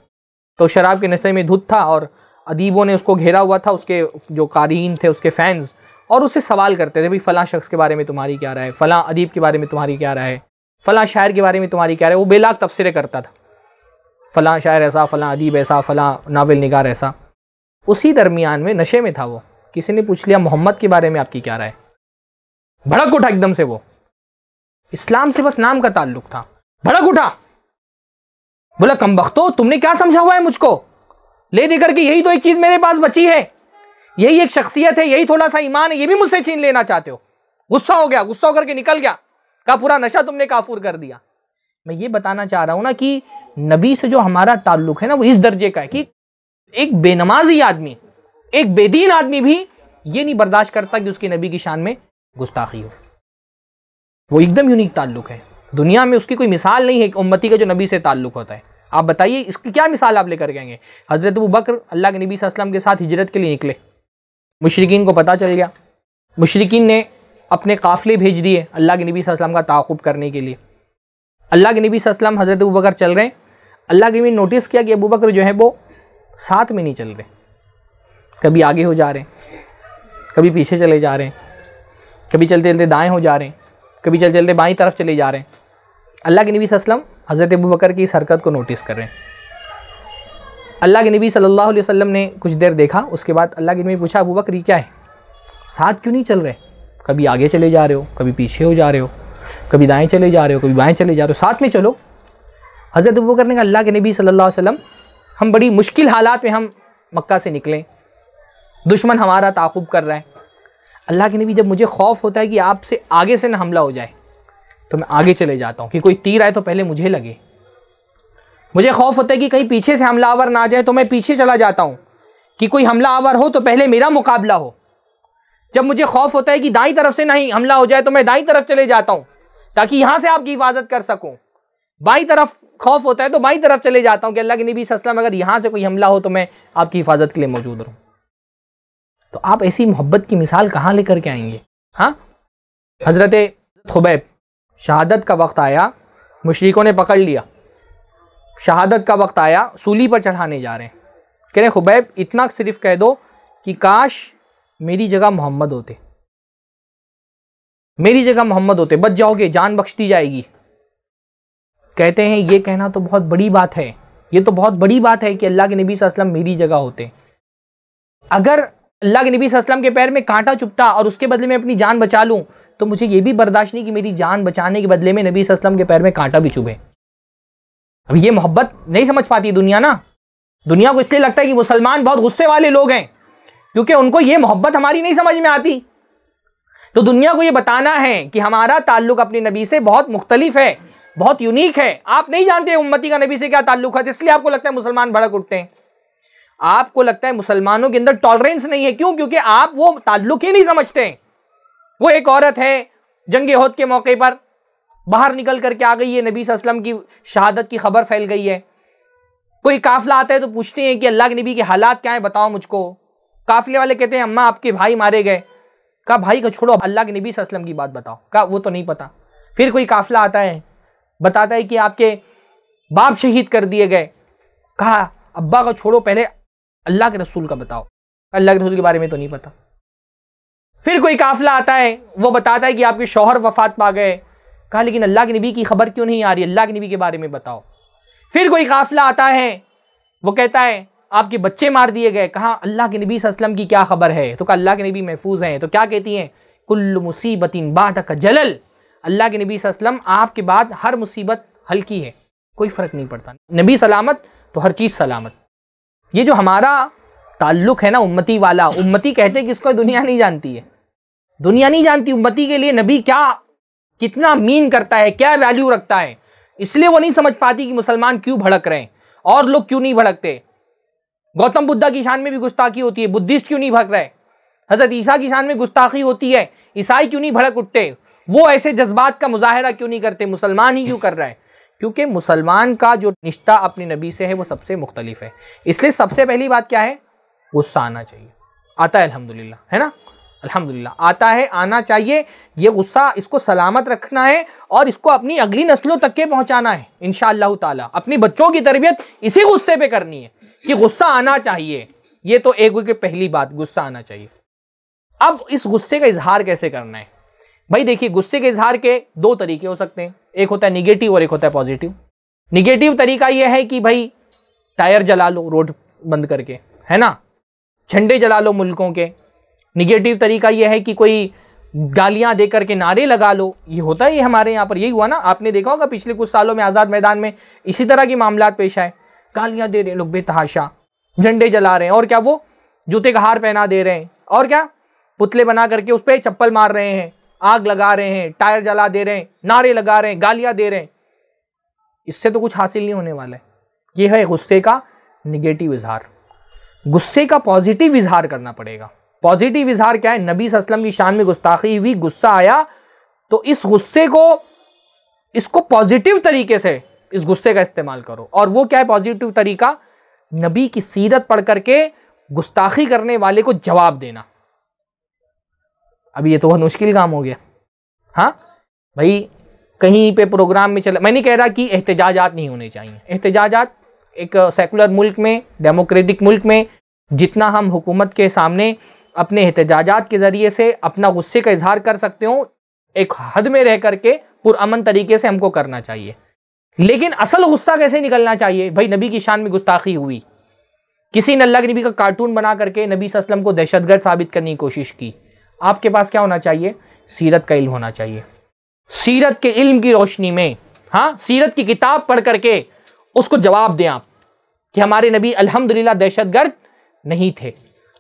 तो शराब के नशे में धुत था और अदीबों ने उसको घेरा हुआ था, उसके जो कारीन थे, उसके फैंस, और उससे सवाल करते थे भाई फ़लाँ शख्स के बारे में तुम्हारी क्या राय है, फ़लाँ अदीब के बारे में तुम्हारी क्या राय है, फ़लाँ शायर के बारे में तुम्हारी क्या राय है। वो बेलाग तबसरे करता था, फ़लाँ शायर ऐसा, फ़लाँ अदीब ऐसा, फ़लाँ नावल निगार ऐसा। उसी दरमियान में नशे में था वो, किसी ने पूछ लिया मोहम्मद के बारे में आपकी क्या राय है, भड़क उठा एकदम से। वो इस्लाम से बस नाम का ताल्लुक़ था, भड़क उठा, बोला कमबख्तो तुमने क्या समझा हुआ है मुझको, ले दे करके यही तो एक चीज़ मेरे पास बची है, यही एक शख्सियत है, यही थोड़ा सा ईमान है, ये भी मुझसे छीन लेना चाहते हो। गुस्सा हो गया, गुस्सा होकर के निकल गया, कहा पूरा नशा तुमने काफूर कर दिया। मैं ये बताना चाह रहा हूं ना कि नबी से जो हमारा ताल्लुक है ना वो इस दर्जे का है कि एक बेनमाजी आदमी, एक बेदीन आदमी भी ये नहीं बर्दाश्त करता कि उसकी नबी की शान में गुस्ताखी हो। वो एकदम यूनिक ताल्लुक है, दुनिया में उसकी कोई मिसाल नहीं है उम्मती का जो नबी से ताल्लुक होता है। आप बताइए इसकी क्या मिसाल आप लेकर गएंगे? हज़रत अबू बकर अल्लाह के नबी सल्लल्लाहु अलैहि वसल्लम के साथ हिजरत के लिए निकले, मुशरिकीन को पता चल गया। मुशरिकीन ने अपने काफ़िले भेज दिए अल्लाह के नबी सल्लल्लाहु अलैहि वसल्लम का ताक़ुब करने के लिए। अल्लाह के नबी सल्लल्लाहु अलैहि वसल्लम हज़रत अबू बकर चल रहे हैं। अल्लाह के नबी नोटिस किया कि अबू बकर जो है वो साथ में नहीं चल रहे, कभी आगे हो जा रहे हैं, कभी पीछे चले जा रहे हैं, कभी चलते चलते दाएँ हो जा रहे हैं, कभी चलते चलते बाईं तरफ चले जा रहे हैं। अल्लाह के नबी सल्लल्लाहु अलैहि वसल्लम हज़रत अबू बकर की इस हरकत को नोटिस कर रहे हैं। अल्लाह के नबी सल्लल्लाहु अलैहि वसल्लम ने कुछ देर देखा, उसके बाद अल्लाह के नबी पूछा, अबू बकर ये क्या है, साथ क्यों नहीं चल रहे, कभी आगे चले जा रहे हो, कभी पीछे हो जा रहे हो, कभी दाएं चले जा रहे हो, कभी बाएं चले जा रहे हो, साथ में चलो। हज़रत अबू बकर ने कहा, अल्लाह के नबी सल्लल्लाहु अलैहि वसल्लम, हम बड़ी मुश्किल हालात में हम मक्का से निकले, दुश्मन हमारा ताक़ुब कर रहा है। अल्लाह के नबी, जब मुझे खौफ होता है कि आपसे आगे से ना हमला हो जाए तो मैं आगे चले जाता हूँ, कि कोई तीर आए तो पहले मुझे लगे। मुझे खौफ होता है कि कहीं पीछे से हमलावर ना आ जाए तो मैं पीछे चला जाता हूँ, कि कोई हमलावर हो तो पहले मेरा मुकाबला हो। जब मुझे खौफ होता है कि दाईं तरफ से नहीं हमला हो जाए तो मैं दाईं तरफ चले जाता हूँ ताकि यहाँ से आपकी हिफाजत कर सकूँ। बाईं तरफ खौफ होता है तो बाईं तरफ चले जाता हूँ कि अल्लाह के नबी सल्लल्लाहु अलैहि वसल्लम अगर यहाँ से कोई हमला हो तो मैं आपकी हिफाजत के लिए मौजूद रहूँ। तो आप ऐसी मोहब्बत की मिसाल कहाँ लेकर के आएंगे? हाँ, हज़रत खुबैब, शहादत का वक्त आया, मुशरिकों ने पकड़ लिया, शहादत का वक्त आया, सूली पर चढ़ाने जा रहे हैं। कह रहे खुबैब, इतना सिर्फ कह दो कि काश मेरी जगह मोहम्मद होते, मेरी जगह मोहम्मद होते, बच जाओगे, जान बख्श दी जाएगी। कहते हैं ये कहना तो बहुत बड़ी बात है, ये तो बहुत बड़ी बात है कि अल्लाह के नबी सल्लल्लाहु अलैहि वसल्लम मेरी जगह होते। अगर अल्लाह के नबी सल्लल्लाहु अलैहि वसल्लम के पैर में कांटा चुभता और उसके बदले में अपनी जान बचा लूँ तो मुझे ये भी बर्दाश्त नहीं कि मेरी जान बचाने के बदले में नबी सल्लल्लाहु अलैहि वसल्लम के पैर में कांटा भी चुभे। अब ये मोहब्बत नहीं समझ पाती दुनिया ना। दुनिया को इसलिए लगता है कि मुसलमान बहुत गुस्से वाले लोग हैं, क्योंकि उनको ये मोहब्बत हमारी नहीं समझ में आती। तो दुनिया को ये बताना है कि हमारा ताल्लुक अपने नबी से बहुत मुख्तलिफ है, बहुत यूनिक है। आप नहीं जानते उम्मती का नबी से क्या ताल्लुक है, इसलिए आपको लगता है मुसलमान भड़क उठते हैं। आपको लगता है मुसलमानों के अंदर टॉलरेंस नहीं है। क्यों? क्योंकि आप वो ताल्लुक ही नहीं समझते। वो एक औरत है, जंग उहद के मौके पर बाहर निकल करके आ गई है, नबी सल्लल्लाहु अलैहि वसल्लम की शहादत की खबर फैल गई है। कोई काफिला आता है तो पूछते हैं कि अल्लाह के नबी के हालात क्या है, बताओ मुझको। काफिले वाले कहते हैं अम्मा आपके भाई मारे गए। कहा भाई को छोड़ो, अल्लाह के नबी सल्लल्लाहु अलैहि वसल्लम की बात बताओ। कहा वो तो नहीं पता। फिर कोई काफिला आता है, बताता है कि आपके बाप शहीद कर दिए गए। कहा अब्बा को छोड़ो, पहले अल्लाह के रसूल का बताओ। अल्लाह के रसूल के बारे में तो नहीं पता। फिर कोई काफिला आता है, वो बताता है कि आपके शौहर वफात पा गए। कहा लेकिन अल्लाह के नबी की खबर क्यों नहीं आ रही, अल्लाह के नबी के बारे में बताओ। फिर कोई काफिला आता है, वो कहता है आपके बच्चे मार दिए गए। कहा अल्लाह के नबी सल्लल्लाहु अलैहि वसल्लम की क्या खबर है? तो कहा अल्लाह के नबी महफूज हैं। तो क्या कहती हैं? कुल्लु मुसीबतिन बादक जलल, अल्लाह के नबी सल्लल्लाहु अलैहि वसल्लम आपके बाद हर मुसीबत हल्की है, कोई फर्क नहीं पड़ता। नबी सलामत तो हर चीज़ सलामत। ये जो हमारा ताल्लुक है ना उम्मती वाला, उम्मती कहते हैं किसको, दुनिया नहीं जानती है। दुनिया नहीं जानती उम्मती के लिए नबी क्या कितना मीन करता है, क्या वैल्यू रखता है। इसलिए वो नहीं समझ पाती कि मुसलमान क्यों भड़क रहे हैं और लोग क्यों नहीं भड़कते। गौतम बुद्धा की शान में भी गुस्ताखी होती है, बुद्धिस्ट क्यों नहीं भड़क रहे। हजरत ईसा की शान में गुस्ताखी होती है, ईसाई क्यों नहीं भड़क उठते। वो ऐसे जज्बात का मुजाहरा क्यों नहीं करते, मुसलमान ही क्यों कर रहा है। क्योंकि मुसलमान का जो रिश्ता अपने नबी से है वो सबसे मुख्तलिफ है। इसलिए सबसे पहली बात क्या है, गुस्सा आना चाहिए। आता है अल्हम्दुलिल्लाह, है ना, अल्हम्दुलिल्लाह आता है, आना चाहिए। ये गुस्सा इसको सलामत रखना है और इसको अपनी अगली नस्लों तक के पहुंचाना है इंशाअल्लाह ताला। अपनी बच्चों की तरबियत इसी गुस्से पे करनी है कि गुस्सा आना चाहिए। ये तो एक की पहली बात, गुस्सा आना चाहिए। अब इस गुस्से का इजहार कैसे करना है भाई? देखिए, गुस्से के इजहार के दो तरीके हो सकते हैं, एक होता है निगेटिव और एक होता है पॉजिटिव। निगेटिव तरीका यह है कि भाई टायर जला लो रोड बंद करके, है ना, झंडे जला लो मुल्कों के। निगेटिव तरीका यह है कि कोई गालियां दे करके नारे लगा लो। ये होता है, ये हमारे यहाँ पर यही हुआ ना। आपने देखा होगा पिछले कुछ सालों में आज़ाद मैदान में इसी तरह के मामलात पेश आए। गालियां दे रहे हैं लोग बेतहाशा, झंडे जला रहे हैं, और क्या वो जूते का हार पहना दे रहे हैं, और क्या पुतले बना करके उस पर चप्पल मार रहे हैं, आग लगा रहे हैं, टायर जला दे रहे हैं, नारे लगा रहे हैं, गालियां दे रहे हैं। इससे तो कुछ हासिल नहीं होने वाला है। ये है गुस्से का निगेटिव इजहार। गुस्से का पॉजिटिव इजहार करना पड़ेगा। पॉजिटिव इजहार क्या है? नबी सल्लल्लाहु अलैहि वसल्लम की शान में गुस्ताखी हुई, गुस्सा आया, तो इस गुस्से को, इसको पॉजिटिव तरीके से इस गुस्से का इस्तेमाल करो। और वो क्या है पॉजिटिव तरीका? नबी की सीरत पढ़ करके गुस्ताखी करने वाले को जवाब देना। अभी ये तो बहुत मुश्किल काम हो गया। हाँ भाई, कहीं पे प्रोग्राम में चला, मैं नहीं कह रहा कि एहतजाजात नहीं होने चाहिए, एहतजाजात एक सेकुलर मुल्क में, डेमोक्रेटिक मुल्क में जितना हम हुकूमत के सामने अपने एहतजाजात के ज़रिए से अपना गुस्से का इजहार कर सकते हो, एक हद में रह करके पुरअमन तरीके से हमको करना चाहिए। लेकिन असल गुस्सा कैसे निकलना चाहिए? भाई नबी की शान में गुस्ताखी हुई, किसी ने अल्लाह के नबी का कार्टून बना करके नबी सल्लल्लाहु अलैहि वसल्लम को दहशतगर्द साबित करने की कोशिश की। आपके पास क्या होना चाहिए? सीरत का इल्म होना चाहिए। सीरत के इल्म की रोशनी में, हाँ, सीरत की किताब पढ़ करके उसको जवाब दें आप कि हमारे नबी अल्हम्दुलिल्लाह दहशतगर्द नहीं थे।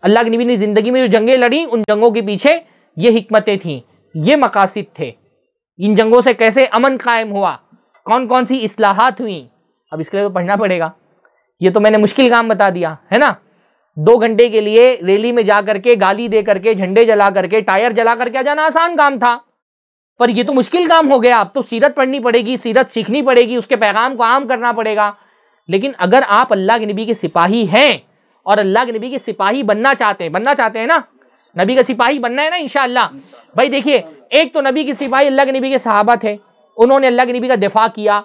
अल्लाह के नबी ने ज़िंदगी में जो जंगें लड़ी, उन जंगों के पीछे ये हिकमतें थीं, ये मकासिद थे। इन जंगों से कैसे अमन कायम हुआ, कौन कौन सी इस्लाहात हुई, अब इसके लिए तो पढ़ना पड़ेगा। ये तो मैंने मुश्किल काम बता दिया है ना। 2 घंटे के लिए रैली में जा करके गाली दे करके झंडे जला करके टायर जला करके आ जाना आसान काम था, पर ये तो मुश्किल काम हो गया। अब तो सीरत पढ़नी पड़ेगी, सीरत सीखनी पड़ेगी, उसके पैगाम को आम करना पड़ेगा। लेकिन अगर आप अल्लाह के नबी के सिपाही हैं और अल्लाह के नबी के सिपाही बनना चाहते हैं ना, नबी का सिपाही बनना है ना इंशाअल्लाह। भाई देखिए, एक तो नबी के सिपाही अल्लाह के नबी के सहाबा थे, उन्होंने अल्लाह के नबी का दिफा किया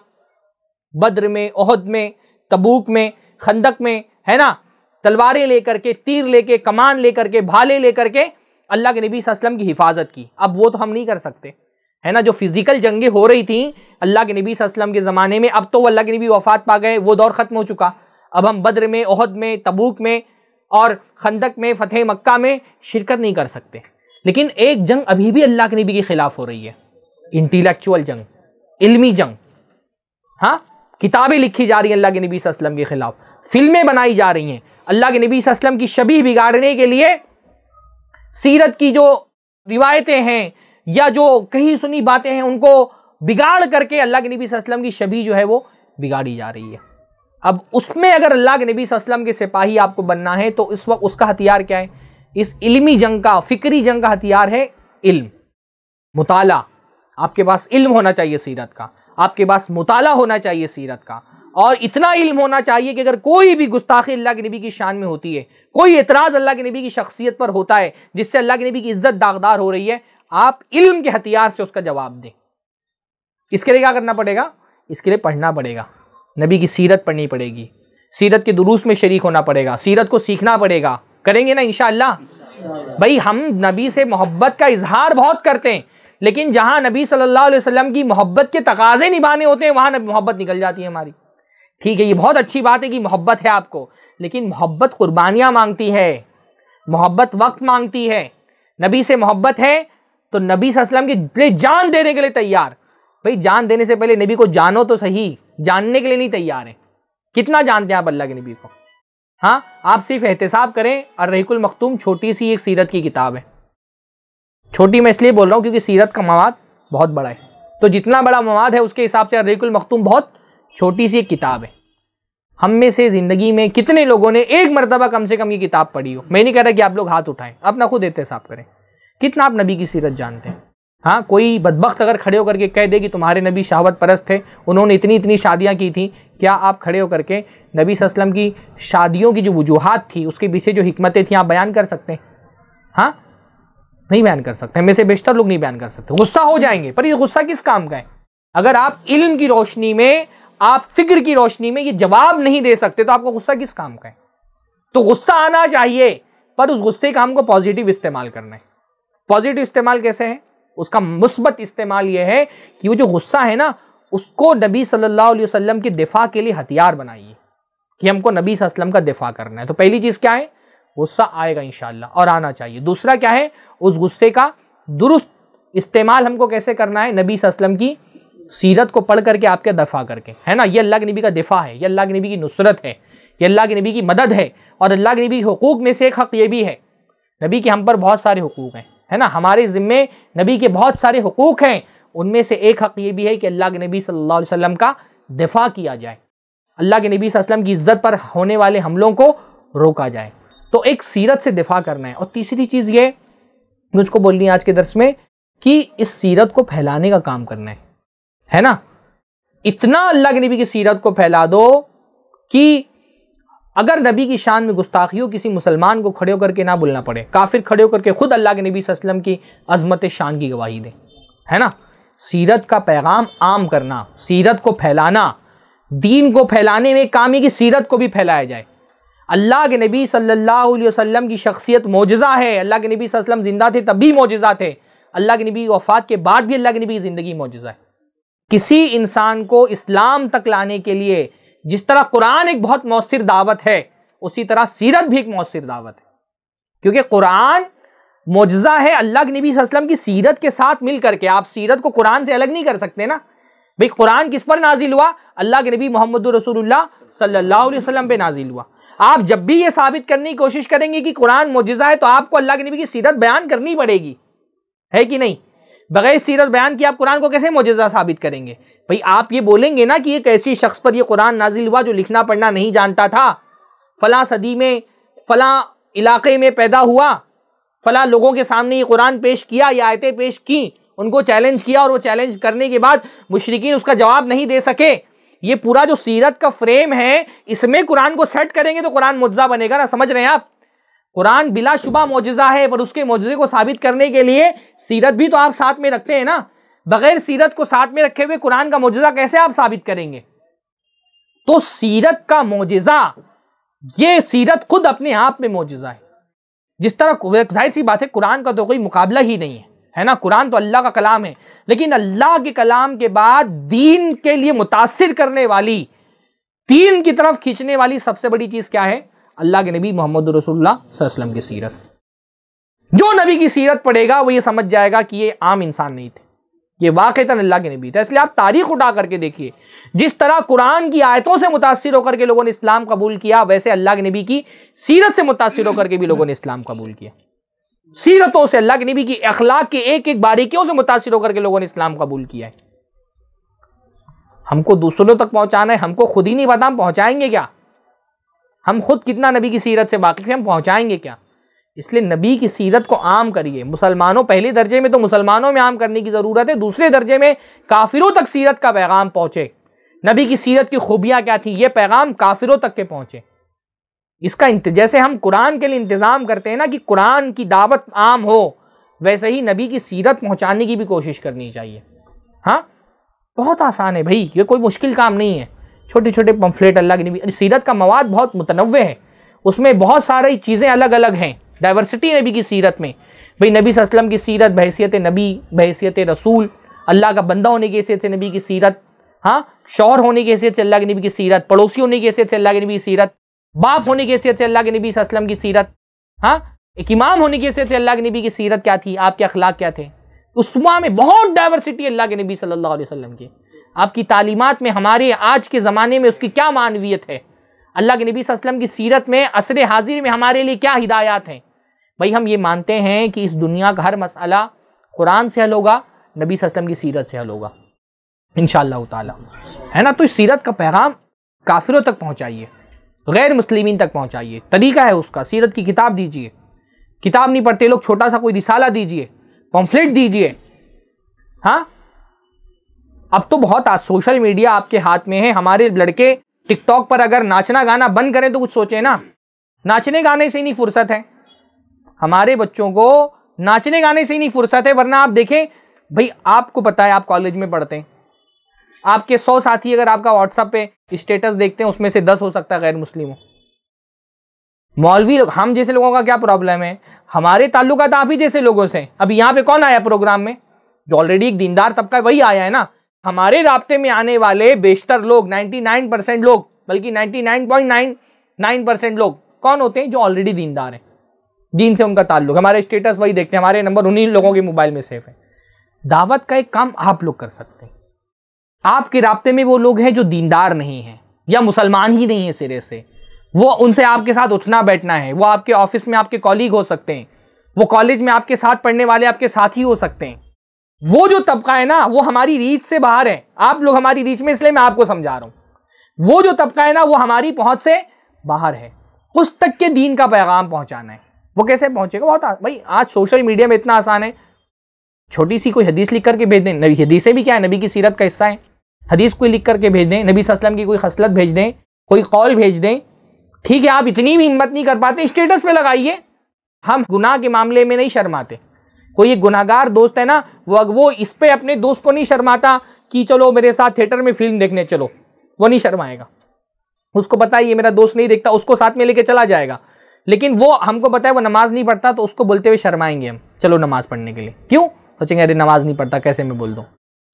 बद्र में, ओहद में, तबूक में, खंदक में, है ना, तलवारें लेकर के, तीर लेके, कमान लेकर के, भाले लेकर के अल्लाह के नबी सल्लल्लाहु अलैहि वसल्लम की हिफाजत की। अब वो तो हम नहीं कर सकते, है ना। जो फिजिकल जंगें हो रही थी अल्लाह के नबी सल्लल्लाहु अलैहि वसल्लम के ज़माने में, अब तो अल्लाह के नबी वफात पा गए, वो दौर ख़त्म हो चुका। अब हम बद्र में, ओहद में, तबूक में और खंदक में, फतेह मक्का में शिरकत नहीं कर सकते। लेकिन एक जंग अभी भी अल्लाह के नबी के खिलाफ हो रही है, इंटेलेक्चुअल जंग, इल्मी जंग। हाँ, किताबें लिखी जा रही हैं अल्लाह के नबी सल्लल्लाहु अलैहि वसल्लम के खिलाफ, फिल्में बनाई जा रही हैं अल्लाह के नबी सल्लल्लाहु अलैहि वसल्लम की शबीह बिगाड़ने के लिए। सीरत की जो रिवायतें हैं या जो कही सुनी बातें हैं, उनको बिगाड़ करके अल्लाह के नबी सल्लल्लाहु अलैहि वसल्लम की शबीह जो है वो बिगाड़ी जा रही है। अब उसमें अगर अल्लाह के नबी सल्लल्लाहु अलैहि वसल्लम के सिपाही आपको बनना है तो इस वक्त उसका हथियार क्या है? इस इल्मी जंग का, फिक्री जंग का हथियार है इल्म, मुताला। आपके पास इल्म होना चाहिए सीरत का, आपके पास मुताला होना चाहिए सीरत का, और इतना इल्म होना चाहिए कि अगर कोई भी गुस्ताखी अल्लाह के नबी की शान में होती है, कोई एतराज़ अल्लाह के नबी की शख्सियत पर होता है जिससे अल्लाह के नबी की इज्जत दागदार हो रही है, आप इल्म के हथियार से उसका जवाब दें। इसके लिए क्या करना पड़ेगा? इसके लिए पढ़ना पड़ेगा, नबी की सीरत पढ़नी पड़ेगी, सीरत के दुरूस में शरीक होना पड़ेगा, सीरत को सीखना पड़ेगा। करेंगे ना इंशाअल्लाह? भाई हम नबी से मोहब्बत का इजहार बहुत करते हैं, लेकिन जहां नबी सल्लल्लाहु अलैहि वसल्लम की मोहब्बत के तकाजे निभाने होते हैं वहां मोहब्बत निकल जाती है हमारी। ठीक है, ये बहुत अच्छी बात है कि मोहब्बत है आपको, लेकिन मोहब्बत कुर्बानियां मांगती है, मोहब्बत वक्त मांगती है। नबी से मोहब्बत है तो नबी सल्लल्लाहु अलैहि वसल्लम के लिए जान देने के लिए तैयार। भाई जान देने से पहले नबी को जानो तो सही, जानने के लिए नहीं तैयार है। कितना जानते हैं आप अल्लाह के नबी को? हाँ, आप सिर्फ एहतिसाब करें। अर्रहीकुल मख्तूम छोटी सी एक सीरत की किताब है, छोटी मैं इसलिए बोल रहा हूँ क्योंकि सीरत का मवाद बहुत बड़ा है, तो जितना बड़ा मवाद है उसके हिसाब से अर्रहीकुल मख्तूम बहुत छोटी सी एक किताब है। हम में से ज़िंदगी में कितने लोगों ने एक मरतबा कम से कम ये किताब पढ़ी हो? मैं नहीं कह रहा कि आप लोग हाथ उठाएं, अपना खुद एहतिसाब करें, कितना आप नबी की सीरत जानते हैं? हाँ, कोई बदबख्त अगर खड़े होकर के कह दे कि तुम्हारे नबी शहवत परस्त थे, उन्होंने इतनी इतनी शादियाँ की थी, क्या आप खड़े होकर के नबी सल्लल्लाहु अलैहि वसल्लम की शादियों की जो वजूहात थी, उसके पीछे जो हिकमतें थी, आप बयान कर सकते हैं? हाँ, नहीं बयान कर सकते। में से बेशतर लोग नहीं बयान कर सकते, गुस्सा हो जाएंगे। पर ये गुस्सा किस काम का है? अगर आप इल्म की रोशनी में, आप फिक्र की रोशनी में ये जवाब नहीं दे सकते तो आपको गुस्सा किस काम का है? तो गुस्सा आना चाहिए, पर उस गुस्से का हमको पॉजिटिव इस्तेमाल करना है। पॉजिटिव इस्तेमाल कैसे है? उसका मुस्बत इस्तेमाल यह है कि वो जो गुस्सा है ना, उसको नबी सल्लल्लाहु अलैहि वसल्लम के दिफा के लिए हथियार बनाइए कि हमको नबी सल्लल्लाहु अलैहि वसल्लम का दिफा करना है। तो पहली चीज़ क्या है? गुस्सा आएगा इंशाअल्लाह, और आना चाहिए। दूसरा क्या है? उस गुस्से का दुरुस्त इस्तेमाल हमको कैसे करना है? नबी सल्लल्लाहु अलैहि वसल्लम की सीरत को पढ़ करके, आपके दफा करके, है ना। ये अल्लाह के नबी का दिफा है, ये अल्लाह के नबी की नुसरत है, ये अल्लाह के नबी की मदद है। और अल्लाह के नबी के हुकूक में से एक हक़ ये भी है, नबी के हम पर बहुत सारे हुकूक हैं, है ना। हमारे ज़िम्मे नबी के बहुत सारे हुकूक हैं, उनमें से एक हक़ ये भी है कि अल्लाह के नबी सल्लल्लाहु अलैहि वसल्लम का दिफा किया जाए, अल्लाह के नबी सल्लल्लाहु अलैहि वसल्लम की इज़्ज़त पर होने वाले हमलों को रोका जाए। तो एक सीरत से दिफा करना है। और तीसरी चीज़ ये मुझको बोलनी है आज के दर्स में कि इस सीरत को फैलाने का काम करना है ना। इतना अल्लाह के नबी की सीरत को फैला दो कि अगर नबी की शान में गुस्ताखी हो, किसी मुसलमान को खड़े होकर के ना बोलना पड़े, काफिर खड़े होकर के खुद अल्लाह के नबी सल्लल्लाहु अलैहि वसल्लम की अजमत शान की गवाही दे, है ना। सीरत का पैगाम आम करना, सीरत को फैलाना, दीन को फैलाने में काम है कि सीरत को भी फैलाया जाए। अल्लाह के नबी सल्लल्लाहु अलैहि वसल्लम की शख्सियत मौजज़ा है। अल्लाह के नबी सल्लल्लाहु अलैहि वसल्लम जिंदा थे तब भी मौजज़ा थे, अल्लाह के नबी की वफ़ात के बाद भी अल्लाह के नबी की ज़िंदगी मौजज़ा है। किसी इंसान को इस्लाम तक लाने के लिए जिस तरह कुरान एक बहुत मौसर दावत है, उसी तरह सीरत भी एक मौसर दावत है, क्योंकि कुरान मौजज़ा है अल्लाह के नबी सल्लल्लाहु अलैहि वसल्लम की सीरत के साथ मिल करके। आप सीरत को कुरान से अलग नहीं कर सकते ना भाई। कुरान किस पर नाजिल हुआ? अल्लाह के नबी मोहम्मद रसूलुल्लाह सल्लल्लाहु अलैहि वसल्लम पे नाजिल हुआ। आप जब भी ये साबित करने की कोशिश करेंगे कि कुरान मौजज़ा है, तो आपको अल्लाह के नबी की सीरत बयान करनी पड़ेगी, है कि नहीं। बगैर सीरत बयान किए आप कुरान को कैसे मौजज़ा साबित करेंगे भाई? आप ये बोलेंगे ना कि एक ऐसी शख्स पर ये कुरान नाजिल हुआ जो लिखना पढ़ना नहीं जानता था, फलां सदी में फलां इलाके में पैदा हुआ, फलां लोगों के सामने ये कुरान पेश किया, ये आयतें पेश की, उनको चैलेंज किया, और वो चैलेंज करने के बाद मुशरिकीन उसका जवाब नहीं दे सके। ये पूरा जो सीरत का फ्रेम है, इसमें कुरान को सेट करेंगे तो कुरान मौजज़ा बनेगा ना। समझ रहे हैं आप? कुरान बिलाशुबा मौजज़ा है, पर उसके मौजज़े को साबित करने के लिए सीरत भी तो आप साथ में रखते हैं ना। बगैर सीरत को साथ में रखे हुए कुरान का मौजज़ा कैसे आप साबित करेंगे? तो सीरत का मौजज़ा, ये सीरत खुद अपने आप में मौजज़ा है। जिस तरह जाहिर सी बात है कुरान का तो कोई मुकाबला ही नहीं है ना। कुरान तो अल्लाह का कलाम है, लेकिन अल्लाह के कलाम के बाद दीन के लिए मुतासिर करने वाली, दीन की तरफ खींचने वाली सबसे बड़ी चीज क्या है? अल्लाह के नबी मोहम्मद रसूलुल्लाह सल्लल्लाहु अलैहि वसल्लम की सीरत। जो नबी की सीरत पढ़ेगा वो ये समझ जाएगा कि ये आम इंसान नहीं थे, ये वाक़ईतन अल्लाह के नबी थे। इसलिए आप तारीख उठा करके देखिए, जिस तरह कुरान की आयतों से मुतासिर होकर के लोगों ने इस्लाम कबूल किया, वैसे अल्लाह के नबी की सीरत से मुतासिर होकर के भी लोगों ने इस्लाम कबूल किया। सीरतों से, अल्लाह के नबी की अखलाक की एक एक बारीकियों से मुतासिर होकर के लोगों ने इस्लाम कबूल किया है। हमको दूसरों तक पहुंचाना है, हमको खुद ही नहीं पता, हम पहुंचाएंगे क्या? हम खुद कितना नबी की सीरत से वाकिफ हैं, हम पहुंचाएंगे क्या? इसलिए नबी की सीरत को आम करिए। मुसलमानों, पहले दर्जे में तो मुसलमानों में आम करने की जरूरत है, दूसरे दर्जे में काफिरों तक सीरत का पैगाम पहुंचे। नबी की सीरत की खूबियां क्या थी, ये पैगाम काफिरों तक के पहुंचे। इसका जैसे हम कुरान के लिए इंतजाम करते हैं ना कि कुरान की दावत आम हो, वैसे ही नबी की सीरत पहुंचाने की भी कोशिश करनी चाहिए। हाँ, बहुत आसान है भाई, ये कोई मुश्किल काम नहीं है। छोटे छोटे पंफलेट, अल्लाह के नबी सीरत का मवाद बहुत मुतनव्वे है, उसमें बहुत सारी चीज़ें अलग अलग हैं, डाइवर्सिटी नबी की सीरत में। भाई नबी सल्लल्लाहु अलैहि वसल्लम की सीरत, बहैसियत नबी, बहैसियत रसूल, अल्लाह का बंदा होने की हैसियत से नबी की सीरत, हाँ, शौहर होने की हैसियत से अल्लाह के नबी की सीरत, पड़ोसी होने की हैसियत से अल्लाह के नबी की सीरत, बाप होने की हैसियत से अल्लाह के नबी सल्लल्लाहु अलैहि वसल्लम की सीरत, हाँ, एक इमाम होने की हैसियत से अल्लाह के नबी की सीरत क्या थी, आपके अखलाक क्या थे। उसमें में बहुत डाइवर्सिटी अल्लाह के नबी सल्लल्लाहु अलैहि वसल्लम की। आपकी तालीमात में, हमारे आज के ज़माने में उसकी क्या मानवियत है, अल्लाह के नबी सल्लल्लाहु अलैहि वसल्लम की सीरत में असरे हाजिर में हमारे लिए क्या हिदायत हैं। भाई हम ये मानते हैं कि इस दुनिया का हर मसला कुरान से हल होगा, नबी सल्लल्लाहु अलैहि वसल्लम की सीरत से हल होगा इंशाअल्लाह ताला, है ना। तो इस सीरत का पैगाम काफिरों तक पहुँचाइए, गैर मुस्लिमीन तक पहुँचाइए। तरीका है उसका, सीरत की किताब दीजिए, किताब नहीं पढ़ते लोग, छोटा सा कोई रिसाला दीजिए, पम्फलेट दीजिए। हाँ, अब तो बहुत सोशल मीडिया आपके हाथ में है। हमारे लड़के टिकटॉक पर अगर नाचना गाना बंद करें तो कुछ सोचे ना, नाचने गाने से ही नहीं फुर्सत है हमारे बच्चों को, नाचने गाने से ही नहीं फुर्सत है। वरना आप देखें भाई, आपको पता है आप कॉलेज में पढ़ते हैं, आपके 100 साथी अगर आपका व्हाट्सएप पे स्टेटस देखते हैं, उसमें से 10 हो सकता है गैर मुस्लिम हो। मौलवी लोग, हम जैसे लोगों का क्या प्रॉब्लम है, हमारे ताल्लुकात आप ही जैसे लोगों से। अभी यहाँ पे कौन आया प्रोग्राम में, जो ऑलरेडी एक दीनदार तबका वही आया है ना। हमारे राब्ते में आने वाले बेशतर लोग, 99% लोग, बल्कि 99.99% लोग कौन होते हैं, जो ऑलरेडी दीनदार हैं, दीन से उनका ताल्लुक। हमारे स्टेटस वही देखते हैं, हमारे नंबर उन्हीं लोगों के मोबाइल में सेफ है। दावत का एक काम आप लोग कर सकते हैं। आपके राब्ते में वो लोग हैं जो दीनदार नहीं हैं या मुसलमान ही नहीं है सिरे से, वो उनसे आपके साथ उठना बैठना है। वो आपके ऑफिस में आपके कॉलीग हो सकते हैं, वो कॉलेज में आपके साथ पढ़ने वाले आपके साथी हो सकते हैं। वो जो तबका है ना, वो हमारी रीच से बाहर है। आप लोग हमारी रीच में, इसलिए मैं आपको समझा रहा हूं। वो जो तबका है ना, वो हमारी पहुंच से बाहर है। उस तक के दीन का पैगाम पहुंचाना है। वो कैसे पहुंचेगा? बहुत भाई आज सोशल मीडिया में इतना आसान है, छोटी सी कोई हदीस लिख करके भेज दें। नबी हदीसें भी क्या है, नबी की सीरत का हिस्सा है। हदीस कोई लिख करके भेज दें, नबी सल्लल्लाहु अलैहि वसल्लम की कोई खसलत भेज दें, कोई कौल भेज दें, ठीक है, आप इतनी भी हिम्मत नहीं कर पाते, स्टेटस पे लगाइए। हम गुनाह के मामले में नहीं शर्माते। कोई एक गुनाहगार दोस्त है ना, वो इस पे अपने दोस्त को नहीं शर्माता कि चलो मेरे साथ थिएटर में फिल्म देखने चलो, वो नहीं शर्माएगा। उसको पता है ये मेरा दोस्त नहीं देखता, उसको साथ में लेके चला जाएगा। लेकिन वो हमको पता है वो नमाज नहीं पढ़ता, तो उसको बोलते हुए शर्माएंगे हम, चलो नमाज पढ़ने के लिए। क्यों? सोचेंगे अरे नमाज नहीं पढ़ता, कैसे मैं बोल दूं।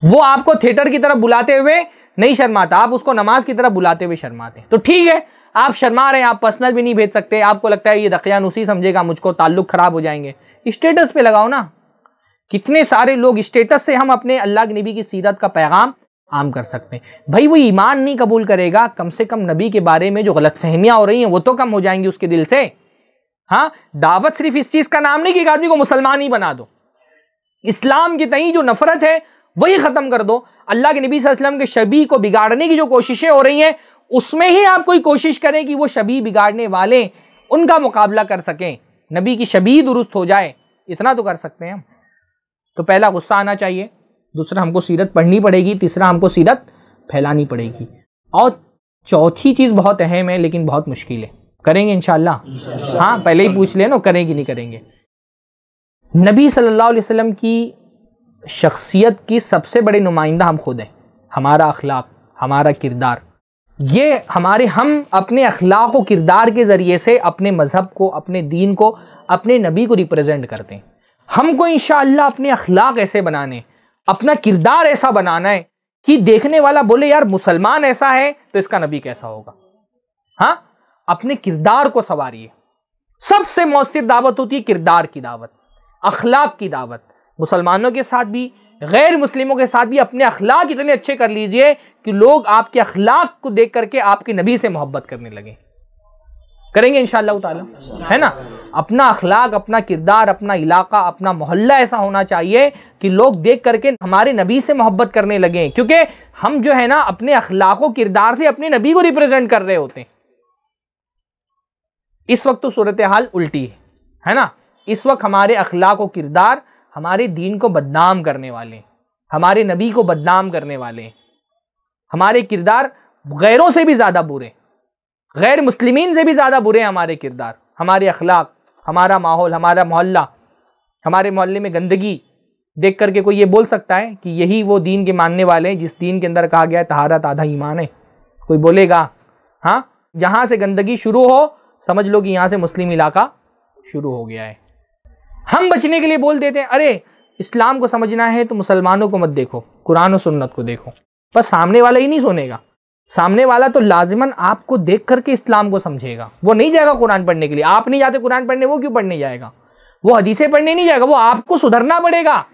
वो आपको थिएटर की तरफ बुलाते हुए नहीं शर्माता, आप उसको नमाज की तरफ बुलाते हुए शर्माते। तो ठीक है, आप शर्मा रहे हैं, आप पर्सनल भी नहीं भेज सकते, आपको लगता है ये दकियानुसी समझेगा मुझको, ताल्लुक खराब हो जाएंगे, स्टेटस पे लगाओ ना। कितने सारे लोग स्टेटस से हम अपने अल्लाह के नबी की सीरत का पैगाम आम कर सकते हैं। भाई वो ईमान नहीं कबूल करेगा, कम से कम नबी के बारे में जो गलतफहमियां हो रही हैं वो तो कम हो जाएंगी उसके दिल से। हाँ, दावत सिर्फ इस चीज का नाम नहीं कि एक आदमी को मुसलमान ही बना दो। इस्लाम की तई जो नफरत है वही खत्म कर दो। अल्लाह के नबी सल्लल्लाहु अलैहि वसल्लम के शबी को बिगाड़ने की जो कोशिशें हो रही हैं, उसमें ही आप कोई कोशिश करें कि वो शबी बिगाड़ने वाले उनका मुकाबला कर सकें, नबी की शबी दुरुस्त हो जाए, इतना तो कर सकते हैं हम। तो पहला गुस्सा आना चाहिए, दूसरा हमको सीरत पढ़नी पड़ेगी, तीसरा हमको सीरत फैलानी पड़ेगी, और चौथी चीज बहुत अहम है लेकिन बहुत मुश्किल है। करेंगे इंशाअल्लाह? हाँ, पहले ही पूछ लेना करेंगे नहीं करेंगे। नबी सल्लल्लाहु अलैहि वसल्लम की शख्सियत की सबसे बड़े नुमाइंदा हम खुद हैं। हमारा अखलाक, हमारा किरदार, ये हम अपने अखलाक और किरदार के ज़रिए से अपने मज़हब को, अपने दीन को, अपने नबी को रिप्रेजेंट करते हैं। हमको इंशाअल्लाह अपने अखलाक ऐसे बनाने, अपना किरदार ऐसा बनाना है कि देखने वाला बोले यार मुसलमान ऐसा है तो इसका नबी कैसा होगा। हाँ, अपने किरदार को संवारिए। सबसे मौसर दावत होती है किरदार की दावत, अखलाक की दावत। मुसलमानों के साथ भी, गैर मुस्लिमों के साथ भी अपने अखलाक इतने अच्छे कर लीजिए कि लोग आपके अखलाक को देख करके आपके नबी से मोहब्बत करने लगे। करेंगे इंशाअल्लाह ताला, है ना? अपना अखलाक, अपना किरदार, अपना इलाका, अपना मोहल्ला ऐसा होना चाहिए कि लोग देख करके हमारे नबी से मोहब्बत करने लगे, क्योंकि हम जो है ना अपने अखलाक और किरदार से अपने नबी को रिप्रेजेंट कर रहे होते हैं। इस वक्त तो सूरत हाल उल्टी है ना? इस वक्त हमारे अखलाक और किरदार हमारे दीन को बदनाम करने वाले, हमारे नबी को बदनाम करने वाले, हमारे किरदार गैरों से भी ज्यादा बुरे, गैर मुस्लिमीन से भी ज्यादा बुरे हमारे किरदार, हमारे अखलाक, हमारा माहौल, हमारा मोहल्ला। हमारे मोहल्ले में गंदगी देख करके कोई ये बोल सकता है कि यही वो दीन के मानने वाले हैं जिस दीन के अंदर कहा गया है तहारत आधा ईमान है? कोई बोलेगा? हाँ, जहां से गंदगी शुरू हो समझ लो कि यहां से मुस्लिम इलाका शुरू हो गया है। हम बचने के लिए बोल देते हैं अरे इस्लाम को समझना है तो मुसलमानों को मत देखो, कुरान और सुन्नत को देखो। पर सामने वाला ही नहीं सुनेगा, सामने वाला तो लाजिमन आपको देख करके इस्लाम को समझेगा। वो नहीं जाएगा कुरान पढ़ने के लिए, आप नहीं जाते कुरान पढ़ने, वो क्यों पढ़ने जाएगा? वो हदीसें पढ़ने नहीं जाएगा, वो आपको सुधरना पड़ेगा।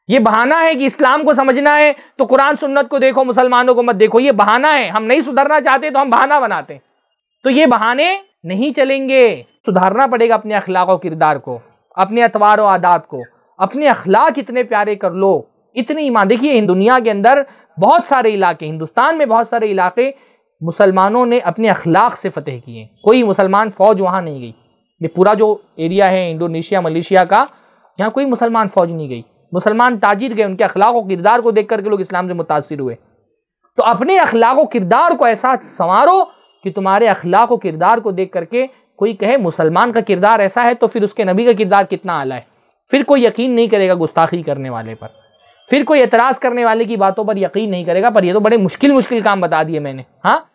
ये बहाना है कि इस्लाम को समझना है तो कुरान सुन्नत को देखो, मुसलमानों को मत देखो, ये बहाना है। हम नहीं सुधरना चाहते तो हम बहाना बनाते, तो ये बहाने नहीं चलेंगे। सुधारना पड़ेगा अपने अखलाक और किरदार को, अपने अतवार और आदात को। अपने अखलाक इतने प्यारे कर लो, इतनी ईमान। देखिए दुनिया के अंदर बहुत सारे इलाके, हिंदुस्तान में बहुत सारे इलाके मुसलमानों ने अपने अखलाक से फतेह किए। कोई मुसलमान फौज वहां नहीं गई। ये पूरा जो एरिया है इंडोनेशिया मलेशिया का, यहाँ कोई मुसलमान फौज नहीं गई। मुसलमान ताजिर गए, उनके अखलाक और किरदार को देख करके लोग इस्लाम से मुतासिर हुए। तो अपने अखलाक और किरदार को ऐसा संवारो कि तुम्हारे अखलाक और किरदार को देख करके कोई कहे मुसलमान का किरदार ऐसा है तो फिर उसके नबी का किरदार कितना आला है। फिर कोई यकीन नहीं करेगा गुस्ताखी करने वाले पर, फिर कोई एतराज़ करने वाले की बातों पर यकीन नहीं करेगा। पर ये तो बड़े मुश्किल काम बता दिए मैंने। हाँ,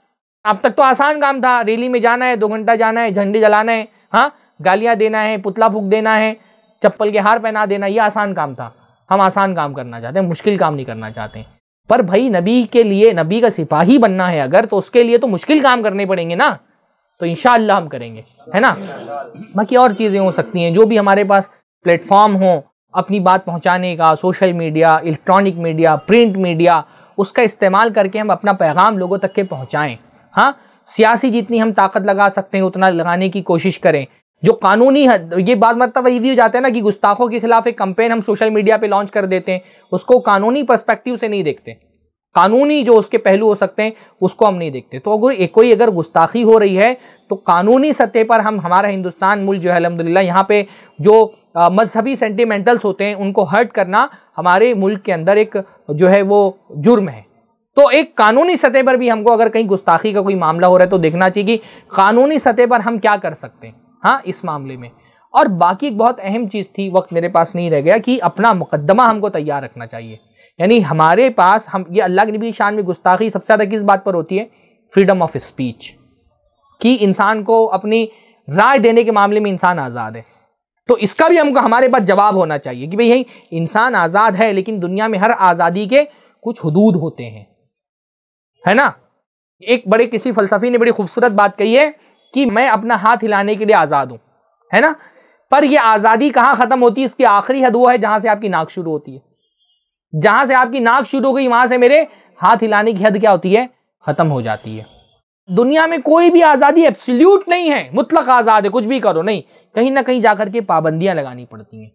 अब तक तो आसान काम था, रैली में जाना है, 2 घंटा जाना है, झंडे जलाना है, हाँ, गालियाँ देना है, पुतला फूंक देना है, चप्पल के हार पहना देना, ये आसान काम था। हम आसान काम करना चाहते हैं, मुश्किल काम नहीं करना चाहते। पर भाई नबी के लिए, नबी का सिपाही बनना है अगर, तो उसके लिए तो मुश्किल काम करने पड़ेंगे ना। तो इंशाअल्लाह हम करेंगे, है ना। बाकी और चीज़ें हो सकती हैं, जो भी हमारे पास प्लेटफॉर्म हो अपनी बात पहुंचाने का, social media, electronic media, print media, उसका इस्तेमाल करके हम अपना पैगाम लोगों तक के पहुंचाएं। हाँ, सियासी जितनी हम ताकत लगा सकते हैं उतना लगाने की कोशिश करें। जो कानूनी ये बात मतलब ये हो जाता है ना कि गुस्ताखों के खिलाफ एक कैंपेन हम सोशल मीडिया पे लॉन्च कर देते हैं, उसको कानूनी पर्सपेक्टिव से नहीं देखते, कानूनी जो उसके पहलू हो सकते हैं उसको हम नहीं देखते। तो अगर कोई अगर गुस्ताखी हो रही है तो कानूनी सतह पर हमारा हिंदुस्तान मुल्क जो है अल्हम्दुलिल्लाह, यहाँ पे जो मजहबी सेंटिमेंटल्स होते हैं उनको हर्ट करना हमारे मुल्क के अंदर एक जो है वो जुर्म है। तो एक कानूनी सतह पर भी हमको अगर कहीं गुस्ताखी का कोई मामला हो रहा है तो देखना चाहिए कि कानूनी सतह पर हम क्या कर सकते हैं हाँ इस मामले में। और बाकी एक बहुत अहम चीज़ थी, वक्त मेरे पास नहीं रह गया, कि अपना मुकद्दमा हमको तैयार रखना चाहिए। यानी हमारे पास हम ये अल्लाह के नबी की शान में गुस्ताखी सबसे ज़्यादा किस बात पर होती है? फ्रीडम ऑफ स्पीच, कि इंसान को अपनी राय देने के मामले में इंसान आज़ाद है। तो इसका भी हमको हमारे पास जवाब होना चाहिए कि भाई यही इंसान आज़ाद है, लेकिन दुनिया में हर आज़ादी के कुछ हुदूद होते हैं, है ना। एक बड़े किसी फलसफी ने बड़ी खूबसूरत बात कही है कि मैं अपना हाथ हिलाने के लिए आज़ाद हूं, है ना, पर यह आज़ादी कहाँ ख़त्म होती है? इसकी आखिरी हद वो है जहां से आपकी नाक शुरू होती है। जहां से आपकी नाक शुरू हो गई वहां से मेरे हाथ हिलाने की हद क्या होती है? ख़त्म हो जाती है। दुनिया में कोई भी आज़ादी एब्सोल्यूट नहीं है, मुतलक आज़ाद है, कुछ भी करो नहीं, कहीं ना कहीं जाकर के पाबंदियां लगानी पड़ती हैं।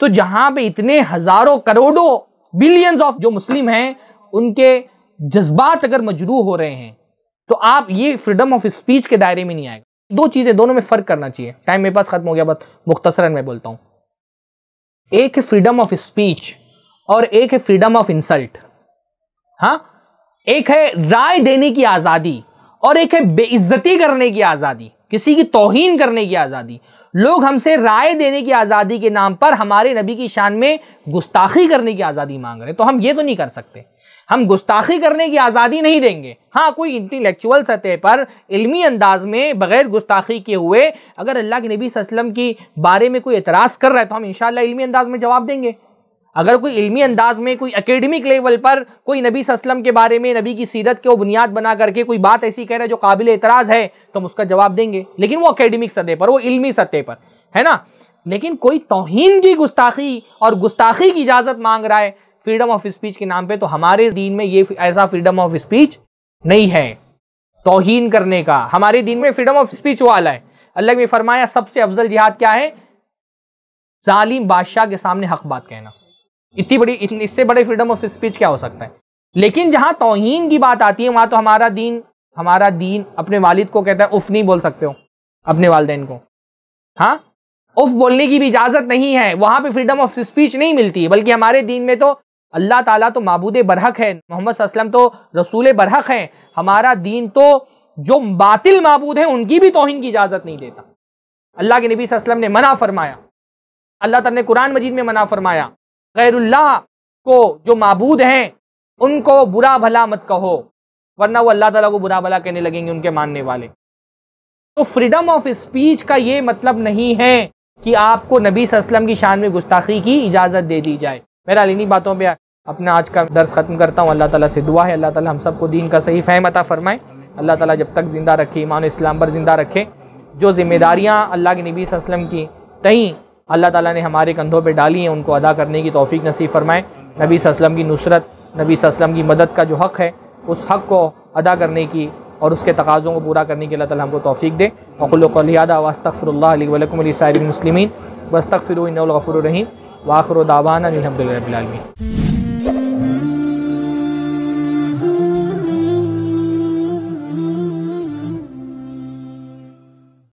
तो जहां पे इतने हजारों करोड़ों बिलियंस ऑफ जो मुस्लिम हैं उनके जज्बात अगर मजरूह हो रहे हैं तो आप ये फ्रीडम ऑफ स्पीच के दायरे में नहीं आएगा। दो चीजें, दोनों में फर्क करना चाहिए। टाइम मेरे पास खत्म हो गया, बस मुख्तसरन मैं बोलता हूं। एक है फ्रीडम ऑफ स्पीच और एक है फ्रीडम ऑफ इंसल्ट। हाँ, एक है राय देने की आजादी और एक है बेइज्जती करने की आजादी, किसी की तौहीन करने की आजादी। लोग हमसे राय देने की आजादी के नाम पर हमारे नबी की शान में गुस्ताखी करने की आजादी मांग रहे हैं, तो हम ये तो नहीं कर सकते। हम गुस्ताखी करने की आजादी नहीं देंगे। हाँ, कोई इंटेलेक्चुअल सतह पर इल्मी अंदाज में बगैर गुस्ताखी किए हुए अगर अल्लाह के नबी सल्लल्लाहु अलैहि वसल्लम की बारे में कोई एतराज कर रहा है तो हम इंशाअल्लाह इल्मी अंदाज में जवाब देंगे। अगर कोई इल्मी अंदाज में कोई एकेडमिक लेवल पर कोई नबी सल्लल्लाहु अलैहि वसल्लम के बारे में, नबी की सीरत को बुनियाद बना करके कोई बात ऐसी कह रहा है जो काबिल एतराज है तो हम उसका जवाब देंगे, लेकिन वो एकेडमिक सतह पर, वो इल्मी सतह पर, है ना। लेकिन कोई तौहीन की गुस्ताखी और गुस्ताखी की इजाजत मांग रहा है फ्रीडम ऑफ स्पीच के नाम पे, तो हमारे दीन में ये ऐसा फ्रीडम ऑफ स्पीच नहीं है तौहीन करने का। हमारे दीन में फ्रीडम ऑफ स्पीच वाला है। अल्लाह ने फरमाया सबसे अफजल जिहाद क्या है? जालिम बादशाह के सामने हक बात कहना। इतनी बड़ी, इससे बड़े फ्रीडम ऑफ स्पीच क्या हो सकता है? लेकिन जहां तौहीन की बात आती है वहां तो हमारा दीन अपने वालिद को कहता है उफ नहीं बोल सकते हो अपने वालिदैन को। हाँ, उफ बोलने की भी इजाजत नहीं है, वहां पे फ्रीडम ऑफ स्पीच नहीं मिलती है। बल्कि हमारे दीन में तो अल्लाह ताला तो माबूद बरहक है, मोहम्मद सल्लल्लाहु अलैहि वसल्लम तो रसूल बरहक है। हमारा दीन तो जो बातिल माबूद है उनकी भी तौहीन की इजाजत नहीं देता। अल्लाह के नबी सल्लल्लाहु अलैहि वसल्लम ने मना फरमाया, अल्लाह ताला ने कुरान मजीद में मना फरमाया, गैरुल्लाह को जो माबूद हैं उनको बुरा भला मत कहो, वरना वो अल्लाह ताला को बुरा भला कहने लगेंगे उनके मानने वाले। तो फ्रीडम ऑफ स्पीच का ये मतलब नहीं है कि आपको नबी सल्लल्लाहु अलैहि वसल्लम की शान में गुस्ताखी की इजाज़त दे दी जाए। मेरा इन्हीं बातों पे अपना आज का दर्स ख़त्म करता हूँ। अल्लाह ताला से दुआ है अल्लाह ताला हम सबको दीन का सही फ़हम अता फरमाए। अल्लाह ताला जब तक ज़िंदा रखे, ईमान इस्लाम पर ज़िंदा रखे। जो ज़िम्मेदारियाँ अल्लाह के नबी सल्लल्लाहु अलैहि वसल्लम की तईं अल्लाह ताला ने हमारे कंधों पे डाली हैं उनको अदा करने की तौफीक नसीब फरमाए। नबी सल्लल्लाहु अलैहि वसल्लम की नुसरत, नबी सल्लल्लाहु अलैहि वसल्लम की मदद का जो हक़ है उस हक़ को अदा करने की और उसके तकाज़ों को पूरा करने की अल्लाह ताला हमको तौफीक दे। वक़ुलु क़ौली हाज़ा व अस्तग़फ़िरुल्लाह ली व लकुम व लिसाइरिल मुस्लिमीन वस्तग़फ़िरूहु इन्नहु गफ़ूरुर रहीम व आख़िरु दावाना अनिल हम्दुलिल्लाहि रब्बिल आलमीन।